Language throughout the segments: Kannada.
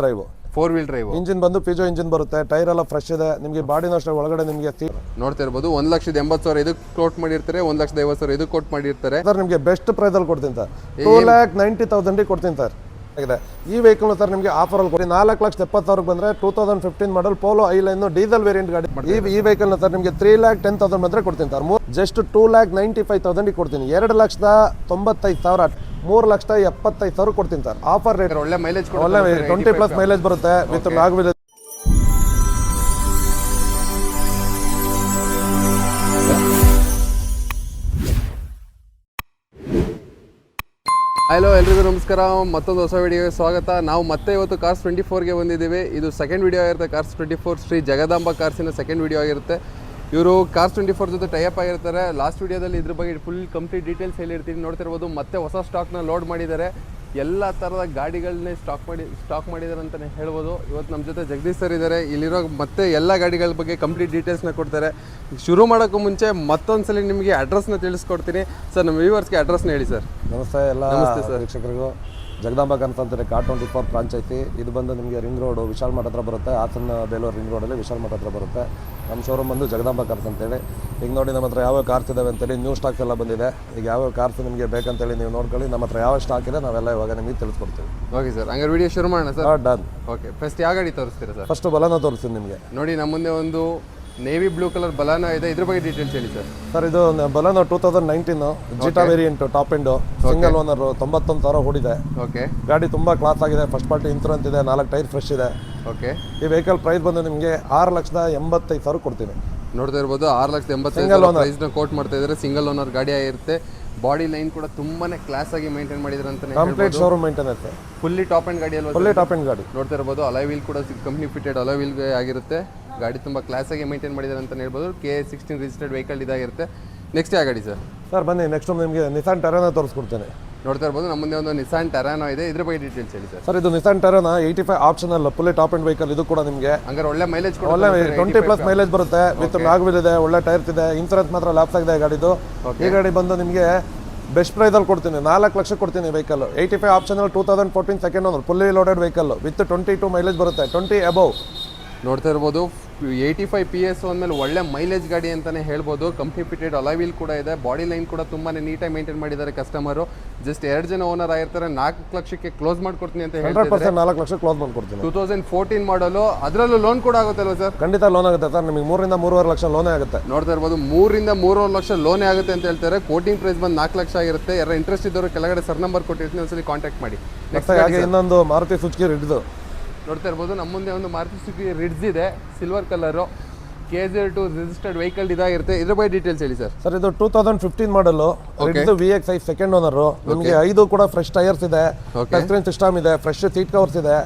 Drive 4 wheel drive. ಇಂಜಿನ್ ಬಂದು ಪಿಜೋ ಇಂಜಿನ್ ಬರುತ್ತೆ, ಟೈರ್ ಎಲ್ಲ ಫ್ರೆಶ್ ಇದೆ. ನಿಮಗೆ ಬಾಡಿನೂ ಅಷ್ಟೇ ಒಳಗಡೆ ನಿಮಗೆ ನೋಡ್ತಾ ಇರ್ಬೋದು 1,80,000 ಇದಕ್ಕೆ ಕೋಟ್ ಮಾಡಿರ್ತಾರೆ, 1,50,000 ಇದಕ್ಕೆ ಕೋಟ್ ಮಾಡಿರ್ತಾರೆ. ಸರ್ ನಿಮಗೆ ಬೆಸ್ಟ್ ಪ್ರೈಸ್ ಅಲ್ಲಿ ಕೊಡ್ತೀನಿ ಸರ್, 2,90,000 ಕೊಡ್ತೀನಿ ಸರ್. ಈ ವೆಹಿಕಲ್ ಸರ್ ನಿಮಗೆ ಆಫರ್ ಅಲ್ಲಿ ಕೊಡಿ 4,70,000 ಬಂದ್ರೆ 2015 model Polo highline diesel variant ಗಾಡಿ. ಈ ವೆಹಿಕಲ್ ಸರ್ ನಿಮಗೆ 3,10,000 ಬಂದ್ರೆ ಕೊಡ್ತೀನಿ ಸರ್. ಜಸ್ಟ್ 2,95,000 ಕೊಡ್ತೀನಿ. 2,95,000 3,70,000 ಕೊಡ್ತೀನಿ ಸರ್. ಆಫರ್ ರೇಟ್ ಒಳ್ಳೆ ಮೈಲೇಜ್, ಒಳ್ಳೆ 20+ ಮೈಲೇಜ್ ಬರುತ್ತೆ ವಿತ್ ಮ್ಯಾಗ್ವಿಲ್. ಹಲೋ ಎಲ್ರಿಗೂ ನಮಸ್ಕಾರ, ಮತ್ತೊಂದು ಹೊಸ ವಿಡಿಯೋಗೆ ಸ್ವಾಗತ. ನಾವು ಮತ್ತೆ ಇವತ್ತು ಕಾರ್ಸ್ 24ಗೆ ಬಂದಿದ್ದೀವಿ. ಇದು ಸೆಕೆಂಡ್ ವಿಡಿಯೋ ಆಗಿರುತ್ತೆ. Cars 24 Shri Jagadamba ಕಾರ್ಸಿನ second video ಆಗಿರುತ್ತೆ. ಇವರು ಕಾರ್ಸ್ 24 ಜೊತೆ ಟೈಅಪ್ ಆಗಿರ್ತಾರೆ. ಲಾಸ್ಟ್ ವಿಡಿಯೋದಲ್ಲಿ ಇದ್ರ ಬಗ್ಗೆ ಫುಲ್ ಕಂಪ್ಲೀಟ್ ಡೀಟೇಲ್ಸ್ ಹೇಳಿರ್ತೀನಿ, ನೋಡ್ತಿರ್ಬೋದು. ಮತ್ತೆ ಹೊಸ ಸ್ಟಾಕ್ನ ಲೋಡ್ ಮಾಡಿದ್ದಾರೆ, ಎಲ್ಲ ಥರದ ಗಾಡಿಗಳನ್ನೇ ಸ್ಟಾಕ್ ಮಾಡಿದ್ದಾರೆ ಅಂತಲೇ ಹೇಳ್ಬೋದು. ಇವತ್ತು ನಮ್ಮ ಜೊತೆ ಜಗದೀಶ್ ಸರ್ ಇದ್ದಾರೆ. ಇಲ್ಲಿರೋ ಮತ್ತೆ ಎಲ್ಲ ಗಾಡಿಗಳ ಬಗ್ಗೆ ಕಂಪ್ಲೀಟ್ ಡೀಟೇಲ್ಸ್ನ ಕೊಡ್ತಾರೆ. ಶುರು ಮಾಡೋಕ್ಕೂ ಮುಂಚೆ ಮತ್ತೊಂದು ಸಲ ನಿಮಗೆ ಅಡ್ರೆಸ್ನ ತಿಳಿಸ್ಕೊಡ್ತೀನಿ. ಸರ್ ನಮ್ಮ ವ್ಯೂವರ್ಸ್ಗೆ ಅಡ್ರೆಸ್ನ ಹೇಳಿ ಸರ್. ನಮಸ್ತೆ ಎಲ್ಲ ವೀಕ್ಷಕರಿಗೂ. ಜಗದಾಂಬ ಕಾರ್ಸ್ ಅಂತಾರೆ, ಕಾರ್ 24 ಫ್ರಾಂಚೈಸಿ. ಇದು ಬಂದು ನಿಮಗೆ ರಿಂಗ್ ರೋಡು ವಿಶಾಲ್ ಮಠ ಹತ್ರ ಬರುತ್ತೆ. ಹಾಸನ ಬೇಲೂರು ರಿಂಗ್ ರೋಡಲ್ಲಿ ವಿಶಾಲ್ ಮಠ ಹತ್ರ ಬರುತ್ತೆ. ನಮ್ಮ ಶೋರೂಮ್ ಬಂದು ಜಗದಾಂಬ ಕಾರ್ಸ್ ಅಂತೇಳಿ. ಈಗ ನೋಡಿ ನಮ್ಮ ಹತ್ರ ಯಾವ ಕಾರ್ಸ್ ಇದಾವೆ ಅಂತೇಳಿ ನ್ಯೂ ಸ್ಟಾಕ್ಸ್ ಎಲ್ಲ ಬಂದಿದೆ. ಈಗ ಯಾವ ಕಾರ್ಸ್ ನಿಮಗೆ ಬೇಕಂತೇಳಿ ನೀವು ನೋಡ್ಕೊಳ್ಳಿ. ನಮ್ಮ ಹತ್ರ ಯಾವ ಸ್ಟಾಕ್ ಇದೆ ನಾವೆಲ್ಲ ಇವಾಗ ನಿಮಗೆ ತಿಳಿಸ್ಕೊಡ್ತೀವಿ. ಓಕೆ ಸರ್, ಹಂಗಾರೆ ವಿಡಿಯೋ ಶುರು ಮಾಡೋಣ ಸರ್. ಡನ್. ಓಕೆ, ಫಸ್ಟ್ ಯಾವ ಗಾಡಿ ತೋರಿಸ್ತೀರಾ ಸರ್? ಫಸ್ಟ್ ಬಲಾನೋ ತೋರಿಸ್ತೀನಿ ನಿಮಗೆ. ನೋಡಿ ನಮ್ಮ ಮುಂದೆ ಒಂದು ನೇವಿ ಬ್ಲೂ ಕಲರ್ ಬಲಾನೋ ಇದೆ. ಇದ್ರ ಬಗ್ಗೆ ಡೀಟೇಲ್ಸ್ ಹೇಳಿ ಸರ್. ಸರ್ ಇದು Baleno 2019 Zeta variant, top end, single owner, 91,000 ಓಡಿದೆ. ಓಕೆ, ಗಾಡಿ ತುಂಬಾ ಕ್ಲಾಸ್ ಆಗಿದೆ. ಫಸ್ಟ್ ಪಾರ್ಟಿ ಇನ್ಸೂರೆನ್ಸ್ ಇದೆ, 4 ಟೈರ್ ಫ್ರೆಶ್ ಇದೆ. ಓಕೆ, ಈ ವೆಹಿಕಲ್ ಪ್ರೈಸ್ ಬಂದು ನಿಮಗೆ 6,85,000 ಕೊಡ್ತೀನಿ. ನೋಡ್ತಾ ಇರ್ಬೋದು 6,80,000 ಪ್ರೈಸ್ನ ಕೋಟ್ ಮಾಡ್ತಾ ಇದ್ದಾರೆ. ಸಿಂಗಲ್ ಓನರ್ ಗಾಡಿ ಆಗಿರುತ್ತೆ. ಬಾಡಿ ಲೈನ್ ಕೂಡ ತುಂಬಾನೇ ಕ್ಲಾಸ್ ಆಗಿ ಮೇಂಟೈನ್ ಮಾಡಿದ್ದಾರೆ ಅಂತಾನೆ ಹೇಳ್ಬೋದು. Complete showroom maintenance, fully top and ಗಾಡಿ ಅಲ್ವಾ? ಫುಲ್ಲಿ ಟಾಪ್ ಅಂಡ್ ಗಾಡಿ. ನೋಡ್ತಾ ಇರ್ಬೋದು ಅಲಾಯ್ ವೀಲ್ ಕೂಡ ಕಂಪ್ನಿ ಫಿಟೆಡ್ ಅಲಾಯ್ ವೀಲ್ ಆಗಿರುತ್ತೆ. ಗಾಡಿ ತುಂಬಾ ಕ್ಲಾಸ್ ಆಗಿ ಮೇಂಟೈನ್ ಮಾಡಿದ್ದಾರೆ ಅಂತ ಹೇಳ್ಬೋದು. KA16 ರಿಜಿಸ್ಟರ್ಡ್ ವೆಹಿಕಲ್ ಇದಾಗಿರುತ್ತೆ. ನೆಕ್ಸ್ಟ್ ಯಾವ ಗಾಡಿ ಸರ್? ಸರ್ ಬನ್ನಿ, ನೆಕ್ಸ್ಟ್ ನಿಮಗೆ ನಿಸಾನ್ ಟೆರಾನೋ ತೋರಿಸ್ಕೊಡ್ತೇನೆ. ನೋಡ್ತಾ ಇರ್ಬೋದು ನಮ್ಮ ಮುಂದೆ ಒಂದು ನಿಸಾನ್ ಟೆರಾನೋ ಇದೆ. ಇದ್ರ ಬಗ್ಗೆ ಡೀಟೇಲ್ಸ್ ಹೇಳಿ ಸರ್. ಸರ್ ಇದು Nissan Terrano 85 optional fully top end vehicle. ಇದು ಕೂಡ ನಿಮಗೆ ಹಂಗಾರೆ ಒಳ್ಳೆ ಮೈಲೇಜ್, ಒಳ್ಳೆ 20+ ಮೈಲೇಜ್ ಬರುತ್ತೆ ವಿತ್ ಮ್ಯಾಗ್ವಿಲ್ ಇದೆ, ಒಳ್ಳೆ ಟೈರ್ಸ್ ಇದೆ. ಇನ್ಸೂರೆನ್ಸ್ ಮಾತ್ರ ಲ್ಯಾಪ್ಸ್ ಆಗಿದೆ ಗಾಡಿದು. ಈ ಗಾಡಿ ಬಂದು ನಿಮಗೆ ಬೆಸ್ಟ್ ಪ್ರೈಸಲ್ಲಿ ಕೊಡ್ತೀನಿ, 4 ಲಕ್ಷ ಕೊಡ್ತೀನಿ vehicle. 85 optional 2014 second owner, fully loaded vehicle with 22 mileage ಬರುತ್ತೆ, 20 ಅಬೌವ್. ನೋಡ್ತಾ ಇರ್ಬೋದು 85 PS ಅಂದಮೇಲೆ ಒಳ್ಳೆ ಮೈಲೇಜ್ ಗಾಡಿ ಅಂತಾನೆ ಹೇಳ್ಬೋದು. ಕಂಪ್ನಿ ಫಿಟೆಡ್ ಅಲಾಯ್ ವೀಲ್ ಕೂಡ ಇದೆ. ಬಾಡಿ ಲೈನ್ ಕೂಡ ತುಂಬಾ ನೀಟಾಗಿ ಮೇಂಟೈನ್ ಮಾಡಿದ್ದಾರೆ ಕಸ್ಟಮರು. ಜಸ್ಟ್ 2 ಜನ ಓನರ್ ಆಗಿರ್ತಾರೆ. 4 ಲಕ್ಷಕ್ಕೆ ಕ್ಲೋಸ್ ಮಾಡ್ಕೊಡ್ತೀನಿ ಅಂತ ಹೇಳ್ತಾರೆ. 4 ಲಕ್ಷ ಕ್ಲೋಸ್ ಮಾಡ್ಕೊಡ್ತೀನಿ. 2014 ಮಾಡಲು, ಅದರಲ್ಲೂ ಲೋನ್ ಕೂಡ ಆಗುತ್ತಲ್ವ ಸರ್? ಖಂಡಿತ ಲೋನ್ ಆಗುತ್ತೆ ಸರ್. ನಿಮಗೆ 3 ರಿಂದ 3.5 ಲಕ್ಷ ಲೋನೇ ಆಗುತ್ತೆ. ನೋಡ್ತಾ ಇರ್ಬೋದು 3 ರಿಂದ 3.5 ಲಕ್ಷ ಲೋನೇ ಆಗುತ್ತೆ ಅಂತ ಹೇಳ್ತಾರೆ. ಕೋಟಿಂಗ್ ಪ್ರೈಸ್ ಬಂದು 4 ಲಕ್ಷ ಆಗಿರುತ್ತೆ. ಯಾರು ಇಂಟ್ರೆಸ್ಟ್ ಇದ್ದವರು ಕೆಳಗಡೆ ಸರ್ ನಂಬರ್ ಕೊಟ್ಟಿರ್ತೀನಿ, ಒಂದ್ಸಲಿ ಕಾಂಟ್ಯಾಕ್ಟ್ ಮಾಡಿ. ನೆಕ್ಸ್ಟ್ ಹಾಗೆ ಇನ್ನೊಂದು ಮಾರುತಿ ಸುಜುಕಿ ರಿಡ್ಜ್ ನೋಡ್ತಾ ಇರ್ಬೋದು ನಮ್ಮ ಮುಂದೆ ಒಂದು ಮಾರುತಿ ಸುಜುಕಿ ರಿಡ್ಜ್ ಇದೆ, silver colour, KA02 registered vehicle ಇದಾಗಿರುತ್ತೆ. ಇದ್ರ ಬಗ್ಗೆ ಡೀಟೇಲ್ಸ್ ಹೇಳಿ ಸರ್. ಸರ್ ಇದು 2015 ಮಾಡಲು ರಿಡ್ಜ್ VXi ಸೆಕೆಂಡ್ ಓನರ್. ನಿಮಗೆ 5 ಕೂಡ ಫ್ರೆಶ್ ಟೈರ್ಸ್ ಇದೆ, ಟಚ್ ಸ್ಕ್ರೀನ್ ಸಿಸ್ಟಮ್ ಇದೆ, ಫ್ರೆಶ್ ಸೀಟ್ ಕವರ್ಸ್ ಇದೆ,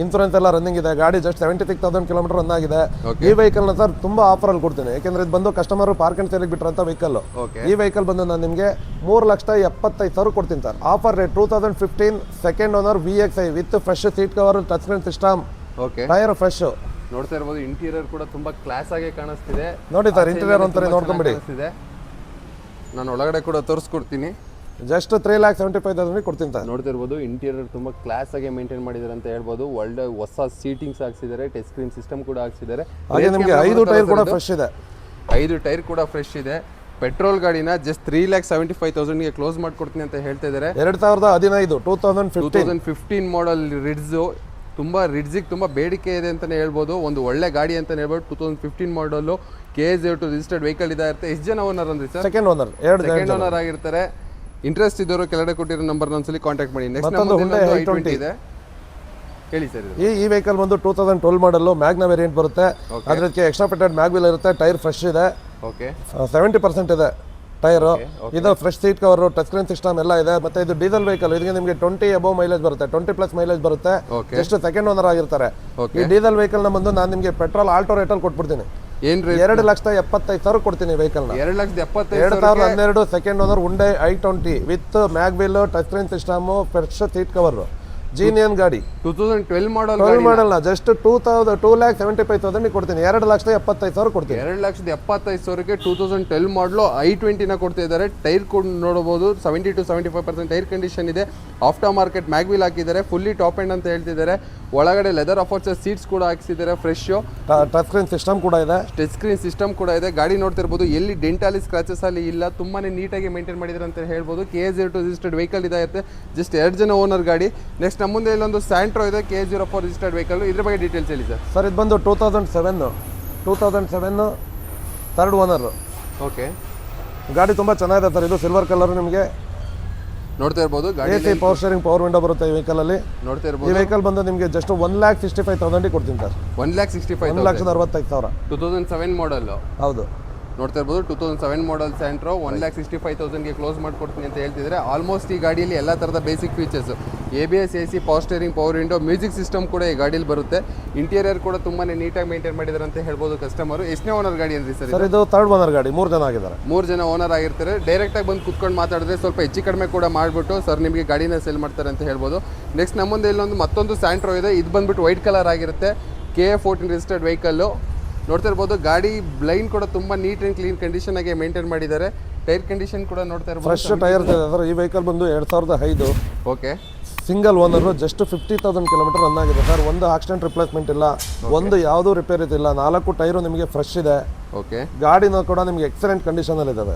ಇನ್ಸೂರೆನ್ಸ್ ಎಲ್ಲ ರನ್ನಿಂಗ್ ಇದೆ. ಗಾಡಿ ಜಸ್ಟ್ 76,000 ಕಿಲೋಮೀಟರ್ ರನ್ ಆಗಿದೆ. ಈ ವೆಹಿಕಲ್ ನ ಸರ್ ತುಂಬಾ ಆಫರ್ ಅಲ್ಲಿ ಕೊಡ್ತೀನಿ, ಯಾಕಂದ್ರೆ ಇದು ಬಂದು ಕಸ್ಟಮರ್ ಪಾರ್ಕ್ ಅಂಡ್ ಸೇಲಿಗೆ ಬಿಟ್ಟಿರೋಂಥ ವೆಹಿಕಲ್. ಈ ವೆಹಿಕಲ್ ಬಂದು ನಾನು ನಿಮಗೆ 3,75,000 ಕೊಡ್ತೀನಿ sir. Offer rate 2015 second owner VXi with fresh seat cover, touch screen system, tyre fresh. ನೋಡ್ತಾ ಇರ್ಬೋದು ಇಂಟೀರಿಯರ್ ಕೂಡ ತುಂಬಾ ಕ್ಲಾಸ್ ಆಗಿ ಕಾಣಿಸ್ತಿದೆ. ನೋಡಿ ಸರ್, ಇಂಟೀರಿಯರ್ ಒಂದ್ಸರಿ ನೋಡ್ಕೊಂಬಿಡಿ. ನಾನು ಒಳಗಡೆ ಕೂಡ ತೋರಿಸ್ಕೊಡ್ತೀನಿ. ಜಸ್ಟ್ 3,75,000 ಕೊಡ್ತೀನಿ ಸರ್. ನೋಡ್ತಾ ಇರ್ಬೋದು ಇಂಟೀರಿಯರ್ ತುಂಬಾ ಕ್ಲಾಸ್ ಆಗಿ ಮೇಂಟೈನ್ ಮಾಡಿದ್ದಾರೆ ಅಂತ ಹೇಳ್ಬೋದು. ಒಳ್ಳೆ ಹೊಸ ಸೀಟಿಂಗ್ಸ್ ಹಾಕ್ಸಿದ್ದಾರೆ, ಟಚ್ ಸ್ಕ್ರೀನ್ ಸಿಸ್ಟಮ್ ಕೂಡ ಹಾಕ್ಸಿದ್ದಾರೆ. ಹಾಗೆ ನಿಮಗೆ 5 ಟೈರ್ ಕೂಡ ಫ್ರೆಶ್ ಇದೆ. 5 ಟೈರ್ ಕೂಡ ಫ್ರೆಶ್ ಇದೆ. ಪೆಟ್ರೋಲ್ ಗಾಡಿನ ಜಸ್ಟ್ 3,75,000ಗೆ ಕ್ಲೋಸ್ ಮಾಡ್ಕೊಡ್ತೀನಿ ಅಂತ ಹೇಳ್ತಾ ಇದ್ದಾರೆ. 2015 2015 ಮಾಡಲ್ ರಿಡ್ಜ್. ತುಂಬ ರಿಡ್ಜಿಗೆ ತುಂಬ ಬೇಡಿಕೆ ಇದೆ ಅಂತಲೇ ಹೇಳ್ಬೋದು. ಒಂದು ಒಳ್ಳೆ ಗಾಡಿ ಅಂತಲೇ ಹೇಳ್ಬೋದು. 2015 ಮಾಡಲು KA02 ರಿಜಿಸ್ಟರ್ಡ್ ವೆಹಿಕಲ್ ಇದಾಗಿರುತ್ತೆ. ಎಷ್ಟು ಜನ ಓನರ್ ಅಂದ್ರೆ sir? Second owner, second owner ಆಗಿರ್ತಾರೆ. ಇಂಟ್ರೆಸ್ಟ್ ಇದ್ದವರು ಕೆಳಗಡೆ ಕೊಟ್ಟಿರೋ ನಂಬರ್ನ ಒಂದ್ಸಲಿ ಕಾಂಟ್ಯಾಕ್ಟ್ ಮಾಡಿ. ನೆಕ್ಸ್ಟ್ i20 ಇದೆ, ಹೇಳಿ ಸರ್. ಈ ವೆಹಿಕಲ್ ಬಂದು 2012 ಮಾಡಲು ಮ್ಯಾಗ್ನಾ ವೇರಿಯಂಟ್ ಬರುತ್ತೆ. ಅದಕ್ಕೆ ಎಕ್ಸ್ಟ್ರಾ ಫಿಟೆಡ್ ಮ್ಯಾಗ್ವಿಲ್ ಇರುತ್ತೆ. ಟೈರ್ ಫ್ರೆಶ್ ಇದೆ, 70% ಇದೆ ಟೈರು. ಇದು fresh seat cover, touch screen system ಎಲ್ಲ ಇದೆ. ಮತ್ತೆ ಇದು ಡೀಸೆಲ್ ವೆಹಿಕಲ್. ಇದಕ್ಕೆ ನಿಮಗೆ 20 ಅಬೌವ್ ಮೈಲೇಜ್ ಬರುತ್ತೆ, 20+ ಮೈಲೇಜ್ ಬರುತ್ತೆ. ಜಸ್ಟ್ ಸೆಕೆಂಡ್ ಓನರ್ ಆಗಿರ್ತಾರೆ. ಈ ಡೀಸೆಲ್ ವೆಹಿಕಲ್ ನ ಬಂದು ನಾನು ನಿಮಗೆ ಪೆಟ್ರೋಲ್ ಆಲ್ಟೋ ರೇಟ್ ಅಲ್ಲಿ ಕೊಟ್ಬಿಡ್ತೀನಿ. 2,75,000 ಕೊಡ್ತೀನಿ ವೆಹಿಕಲ್ ನ. 2012 second owner Hyundai i20 with mag wheel, touch screen system, fresh seat cover, ಜೀನಿಯನ್ ಗಾಡಿ. 2012 ಮಾಡಲ್ ಜಸ್ಟ್ 2,75,000 ಕೊಡ್ತೀನಿ. 2,75,000 ಕೊಡ್ತೀನಿ. 2,75,000ಕ್ಕೆ 2012 ಮಾಡಲು i20 ನ ಕೊಡ್ತಾ ಇದ್ದಾರೆ. ಟೈರ್ ಕೂಡ ನೋಡಬಹುದು, 70 to 75% ಟೈರ್ ಕಂಡೀಷನ್ ಇದೆ. ಆಫ್ಟರ್ ಮಾರ್ಕೆಟ್ ಮ್ಯಾಗ್ವಿಲ್ ಹಾಕಿದ್ದಾರೆ. ಫುಲ್ಲಿ ಟಾಪ್ ಎಂಡ್ ಅಂತ ಹೇಳ್ತಿದ್ದಾರೆ. ಒಳಗಡೆ ಲೆದರ್ ಅಫೋರ್ಚರ್ ಸೀಟ್ಸ್ ಕೂಡ ಹಾಕ್ಸಿದ್ದಾರೆ ಫ್ರೆಶ್. ಟಚ್ ಸ್ಕ್ರೀನ್ ಸಿಸ್ಟಮ್ ಕೂಡ ಇದೆ. ಟಚ್ ಸ್ಕ್ರೀನ್ ಸಿಸ್ಟಮ್ ಕೂಡ ಇದೆ. ಗಾಡಿ ನೋಡ್ತಿರ್ಬೋದು, ಎಲ್ಲಿ ಡೆಂಟಾಲಿ ಸ್ಕ್ರಾಚಸ್ ಅಲ್ಲಿ ಇಲ್ಲ, ತುಂಬಾನೇ ನೀಟಾಗಿ ಮೇಂಟೈನ್ ಮಾಡಿದ್ದಾರೆ ಅಂತ ಹೇಳ್ಬೋದು. KA02 ರಿಜಿಸ್ಟರ್ಡ್ ವೆಹಿಕಲ್ ಇದಾಗುತ್ತೆ. ಜಸ್ಟ್ 2 ಜನ ಓನರ್ ಗಾಡಿ. ನೆಕ್ಸ್ಟ್ ನಮ್ಮ ಮುಂದೆ ಇಲ್ಲೊಂದು ಸ್ಯಾಂಟ್ರೋ ಇದೆ, KA04 ರಿಜಿಸ್ಟರ್ಡ್ ವೆಹಿಕಲ್. ಇದ್ರ ಬಗ್ಗೆ ಡೀಟೇಲ್ಸ್ ಹೇಳಿ ಸರ್. ಸರ್ ಇದು ಬಂದು 2007 ಥರ್ಡ್ ಓನರ್. ಓಕೆ, ಗಾಡಿ ತುಂಬ ಚೆನ್ನಾಗಿದೆ ಸರ್. ಇದು ಸಿಲ್ವರ್ ಕಲರ್. ನಿಮಗೆ ನೋಡ್ತಾ ಇರ್ಬೋದು ಗಾಡಿ AC power steering, power window ಬರುತ್ತೆ ಈ ವೆಹಿಕಲ್ ಅಲ್ಲಿ. ನೋಡ್ತಾ ಈ ಇರ್ಬೋದು. ವೆಹಿಕಲ್ ಬಂದು ನಿಮಗೆ ಜಸ್ಟ್ 1,65,000 ಕೊಡ್ತೀನಿ ಸರ್. 1,65,000, 1,65,000. 2007 ಮಾಡಲ್. ಹೌದು, ನೋಡ್ತಾ ಇರ್ಬೋದು 2007 ಮಾಡಲ್ ಸ್ಯಾಂಟ್ರೋ 1,65,000ಗೆ ಕ್ಲೋಸ್ ಮಾಡ್ಕೊಡ್ತೀನಿ ಅಂತ ಹೇಳ್ತಿದ್ರೆ. ಆಲ್ಮೋಸ್ಟ್ ಈ ಗಾಡಿಯಲ್ಲಿ ಎಲ್ಲ ಥರದ basic features, ABS, AC, power steering, power window, music system ಕೂಡ ಈ ಗಾಡಿಯಲ್ಲಿ ಬರುತ್ತೆ. ಇಂಟೀರಿಯರ್ ಕೂಡ ತುಂಬಾ ನೀಟಾಗಿ ಮೇಂಟೈನ್ ಮಾಡಿದ್ದಾರೆ ಅಂತ ಹೇಳ್ಬೋದು ಕಸ್ಟಮರ್. ಎಷ್ಟನೇ ಓನರ್ ಗಾಡಿ ಅಂದ್ರಿ ಸರ್? ಸರ್ ಇದು ಥರ್ಡ್ ಓನರ್ ಗಾಡಿ. 3 ಜನ ಆಗಿದ್ದಾರೆ. 3 ಜನ ಓನರ್ ಆಗಿರ್ತಾರೆ. ಡೈರೆಕ್ಟಾಗಿ ಬಂದು ಕುತ್ಕೊಂಡು ಮಾತಾಡಿದ್ರೆ ಸ್ವಲ್ಪ ಹೆಚ್ಚು ಕಡಿಮೆ ಕೂಡ ಮಾಡಿಬಿಟ್ಟು ಸರ್ ನಿಮಗೆ ಗಾಡಿನ ಸೇಲ್ ಮಾಡ್ತಾರೆ ಅಂತ ಹೇಳ್ಬೋದು. ನೆಕ್ಸ್ಟ್ ನಮ್ಮ ಮುಂದೆ ಮತ್ತೊಂದು ಸ್ಯಾಂಟ್ರೋ ಇದೆ. ಇದು ಬಂದ್ಬಿಟ್ಟು ವೈಟ್ ಕಲರ್ ಆಗಿರುತ್ತೆ. KA14 registered vehicle. ನೋಡ್ತಾ ಇರ್ಬೋದು, ಗಾಡಿ ಬ್ಲೈನ್ ಕೂಡ ತುಂಬ ನೀಟ್ ಆ್ಯಂಡ್ ಕ್ಲೀನ್ ಕಂಡೀಷನ್ ಆಗಿ ಮೇಂಟೈನ್ ಮಾಡಿದ್ದಾರೆ. ಟೈರ್ ಕಂಡೀಷನ್ ಕೂಡ ನೋಡ್ತಾ ಇರ್ಬೋದು, ಫ್ರೆಶ್ ಟೈರ್ಸ್ ಇದೆ ಸರ್. ಈ ವೆಹಿಕಲ್ ಬಂದು 2005. Okay, single owner. Just 50,000 kilometre run ಆಗಿದೆ ಸರ್. ಒಂದು ಆಕ್ಸಿಡೆಂಟ್ ರಿಪ್ಲೇಸ್ಮೆಂಟ್ ಇಲ್ಲ, ಒಂದು ಯಾವುದೂ ರಿಪೇರಿ ಇಲ್ಲ. 4 ಟೈರು ನಿಮಗೆ ಫ್ರೆಶ್ ಇದೆ. ಓಕೆ, ಗಾಡಿನೂ ಕೂಡ ನಿಮಗೆ ಎಕ್ಸಲೆಂಟ್ ಕಂಡೀಷನಲ್ಲಿ ಇದ್ದಾವೆ.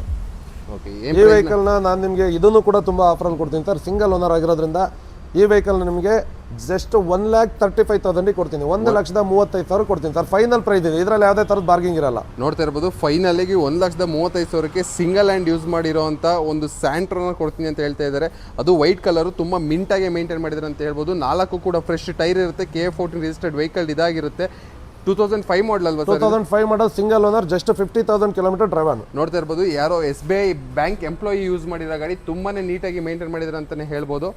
ಓಕೆ. ಈ ವೆಹಿಕಲ್ನ ನಾನು ನಿಮಗೆ ಇದನ್ನು ಕೂಡ ತುಂಬ ಆಫರಲ್ಲಿ ಕೊಡ್ತೀನಿ ಸರ್. ಸಿಂಗಲ್ ಓನರ್ ಆಗಿರೋದ್ರಿಂದ ಈ ವೆಹಿಕಲ್ನ ನಿಮಗೆ ಜಸ್ಟ್ 1,35,000 ಕೊಡ್ತೀನಿ. 1,35,000 ಕೊಡ್ತೀನಿ ಸರ್. ಫೈನಲ್ ಪ್ರೈಸ್ ಇದೆ, ಇದರಲ್ಲಿ ಯಾವುದೇ ಥರದ ಬಾರ್ಗಿಂಗ್ ಇರಲ್ಲ. ನೋಡ್ತಾ ಇರ್ಬೋದು, ಫೈನಲಿಗೆ 1,35,000ಕ್ಕೆ ಸಿಂಗಲ್ ಹ್ಯಾಂಡ್ ಯೂಸ್ ಮಾಡಿರೋಂಥ ಒಂದು ಸ್ಯಾಂಟ್ರೋನ ಕೊಡ್ತೀನಿ ಅಂತ ಹೇಳ್ತಾ ಇದ್ದಾರೆ. ಅದು ವೈಟ್ ಕಲರು, ತುಂಬ ಮಿಂಟಾಗಿ ಮೇಂಟೈನ್ ಮಾಡಿದ್ದಾರೆ ಅಂತ ಹೇಳ್ಬೋದು. 4 ಕೂಡ ಫ್ರೆಶ್ ಟೈರ್ ಇರುತ್ತೆ. KA14 ರಿಜಿಸ್ಟರ್ಡ್ ವೆಹಿಕಲ್ ಇದಾಗಿರುತ್ತೆ. 2005 ಮಾಡಲ್ ಅಲ್ವಾ sir? 2005 model, single owner, just 50,000 kilometre drive on. ನೋಡ್ತಾ ಇರ್ಬೋದು, ಯಾರೋ SBI ಬ್ಯಾಂಕ್ ಎಂಪ್ಲಾಯಿ ಯೂಸ್ ಮಾಡಿರೋ ಗಾಡಿ. ತುಂಬಾ ನೀಟಾಗಿ ಮೇಂಟೈನ್ ಮಾಡಿದ್ದಾರೆ ಅಂತಲೇ ಹೇಳ್ಬೋದು.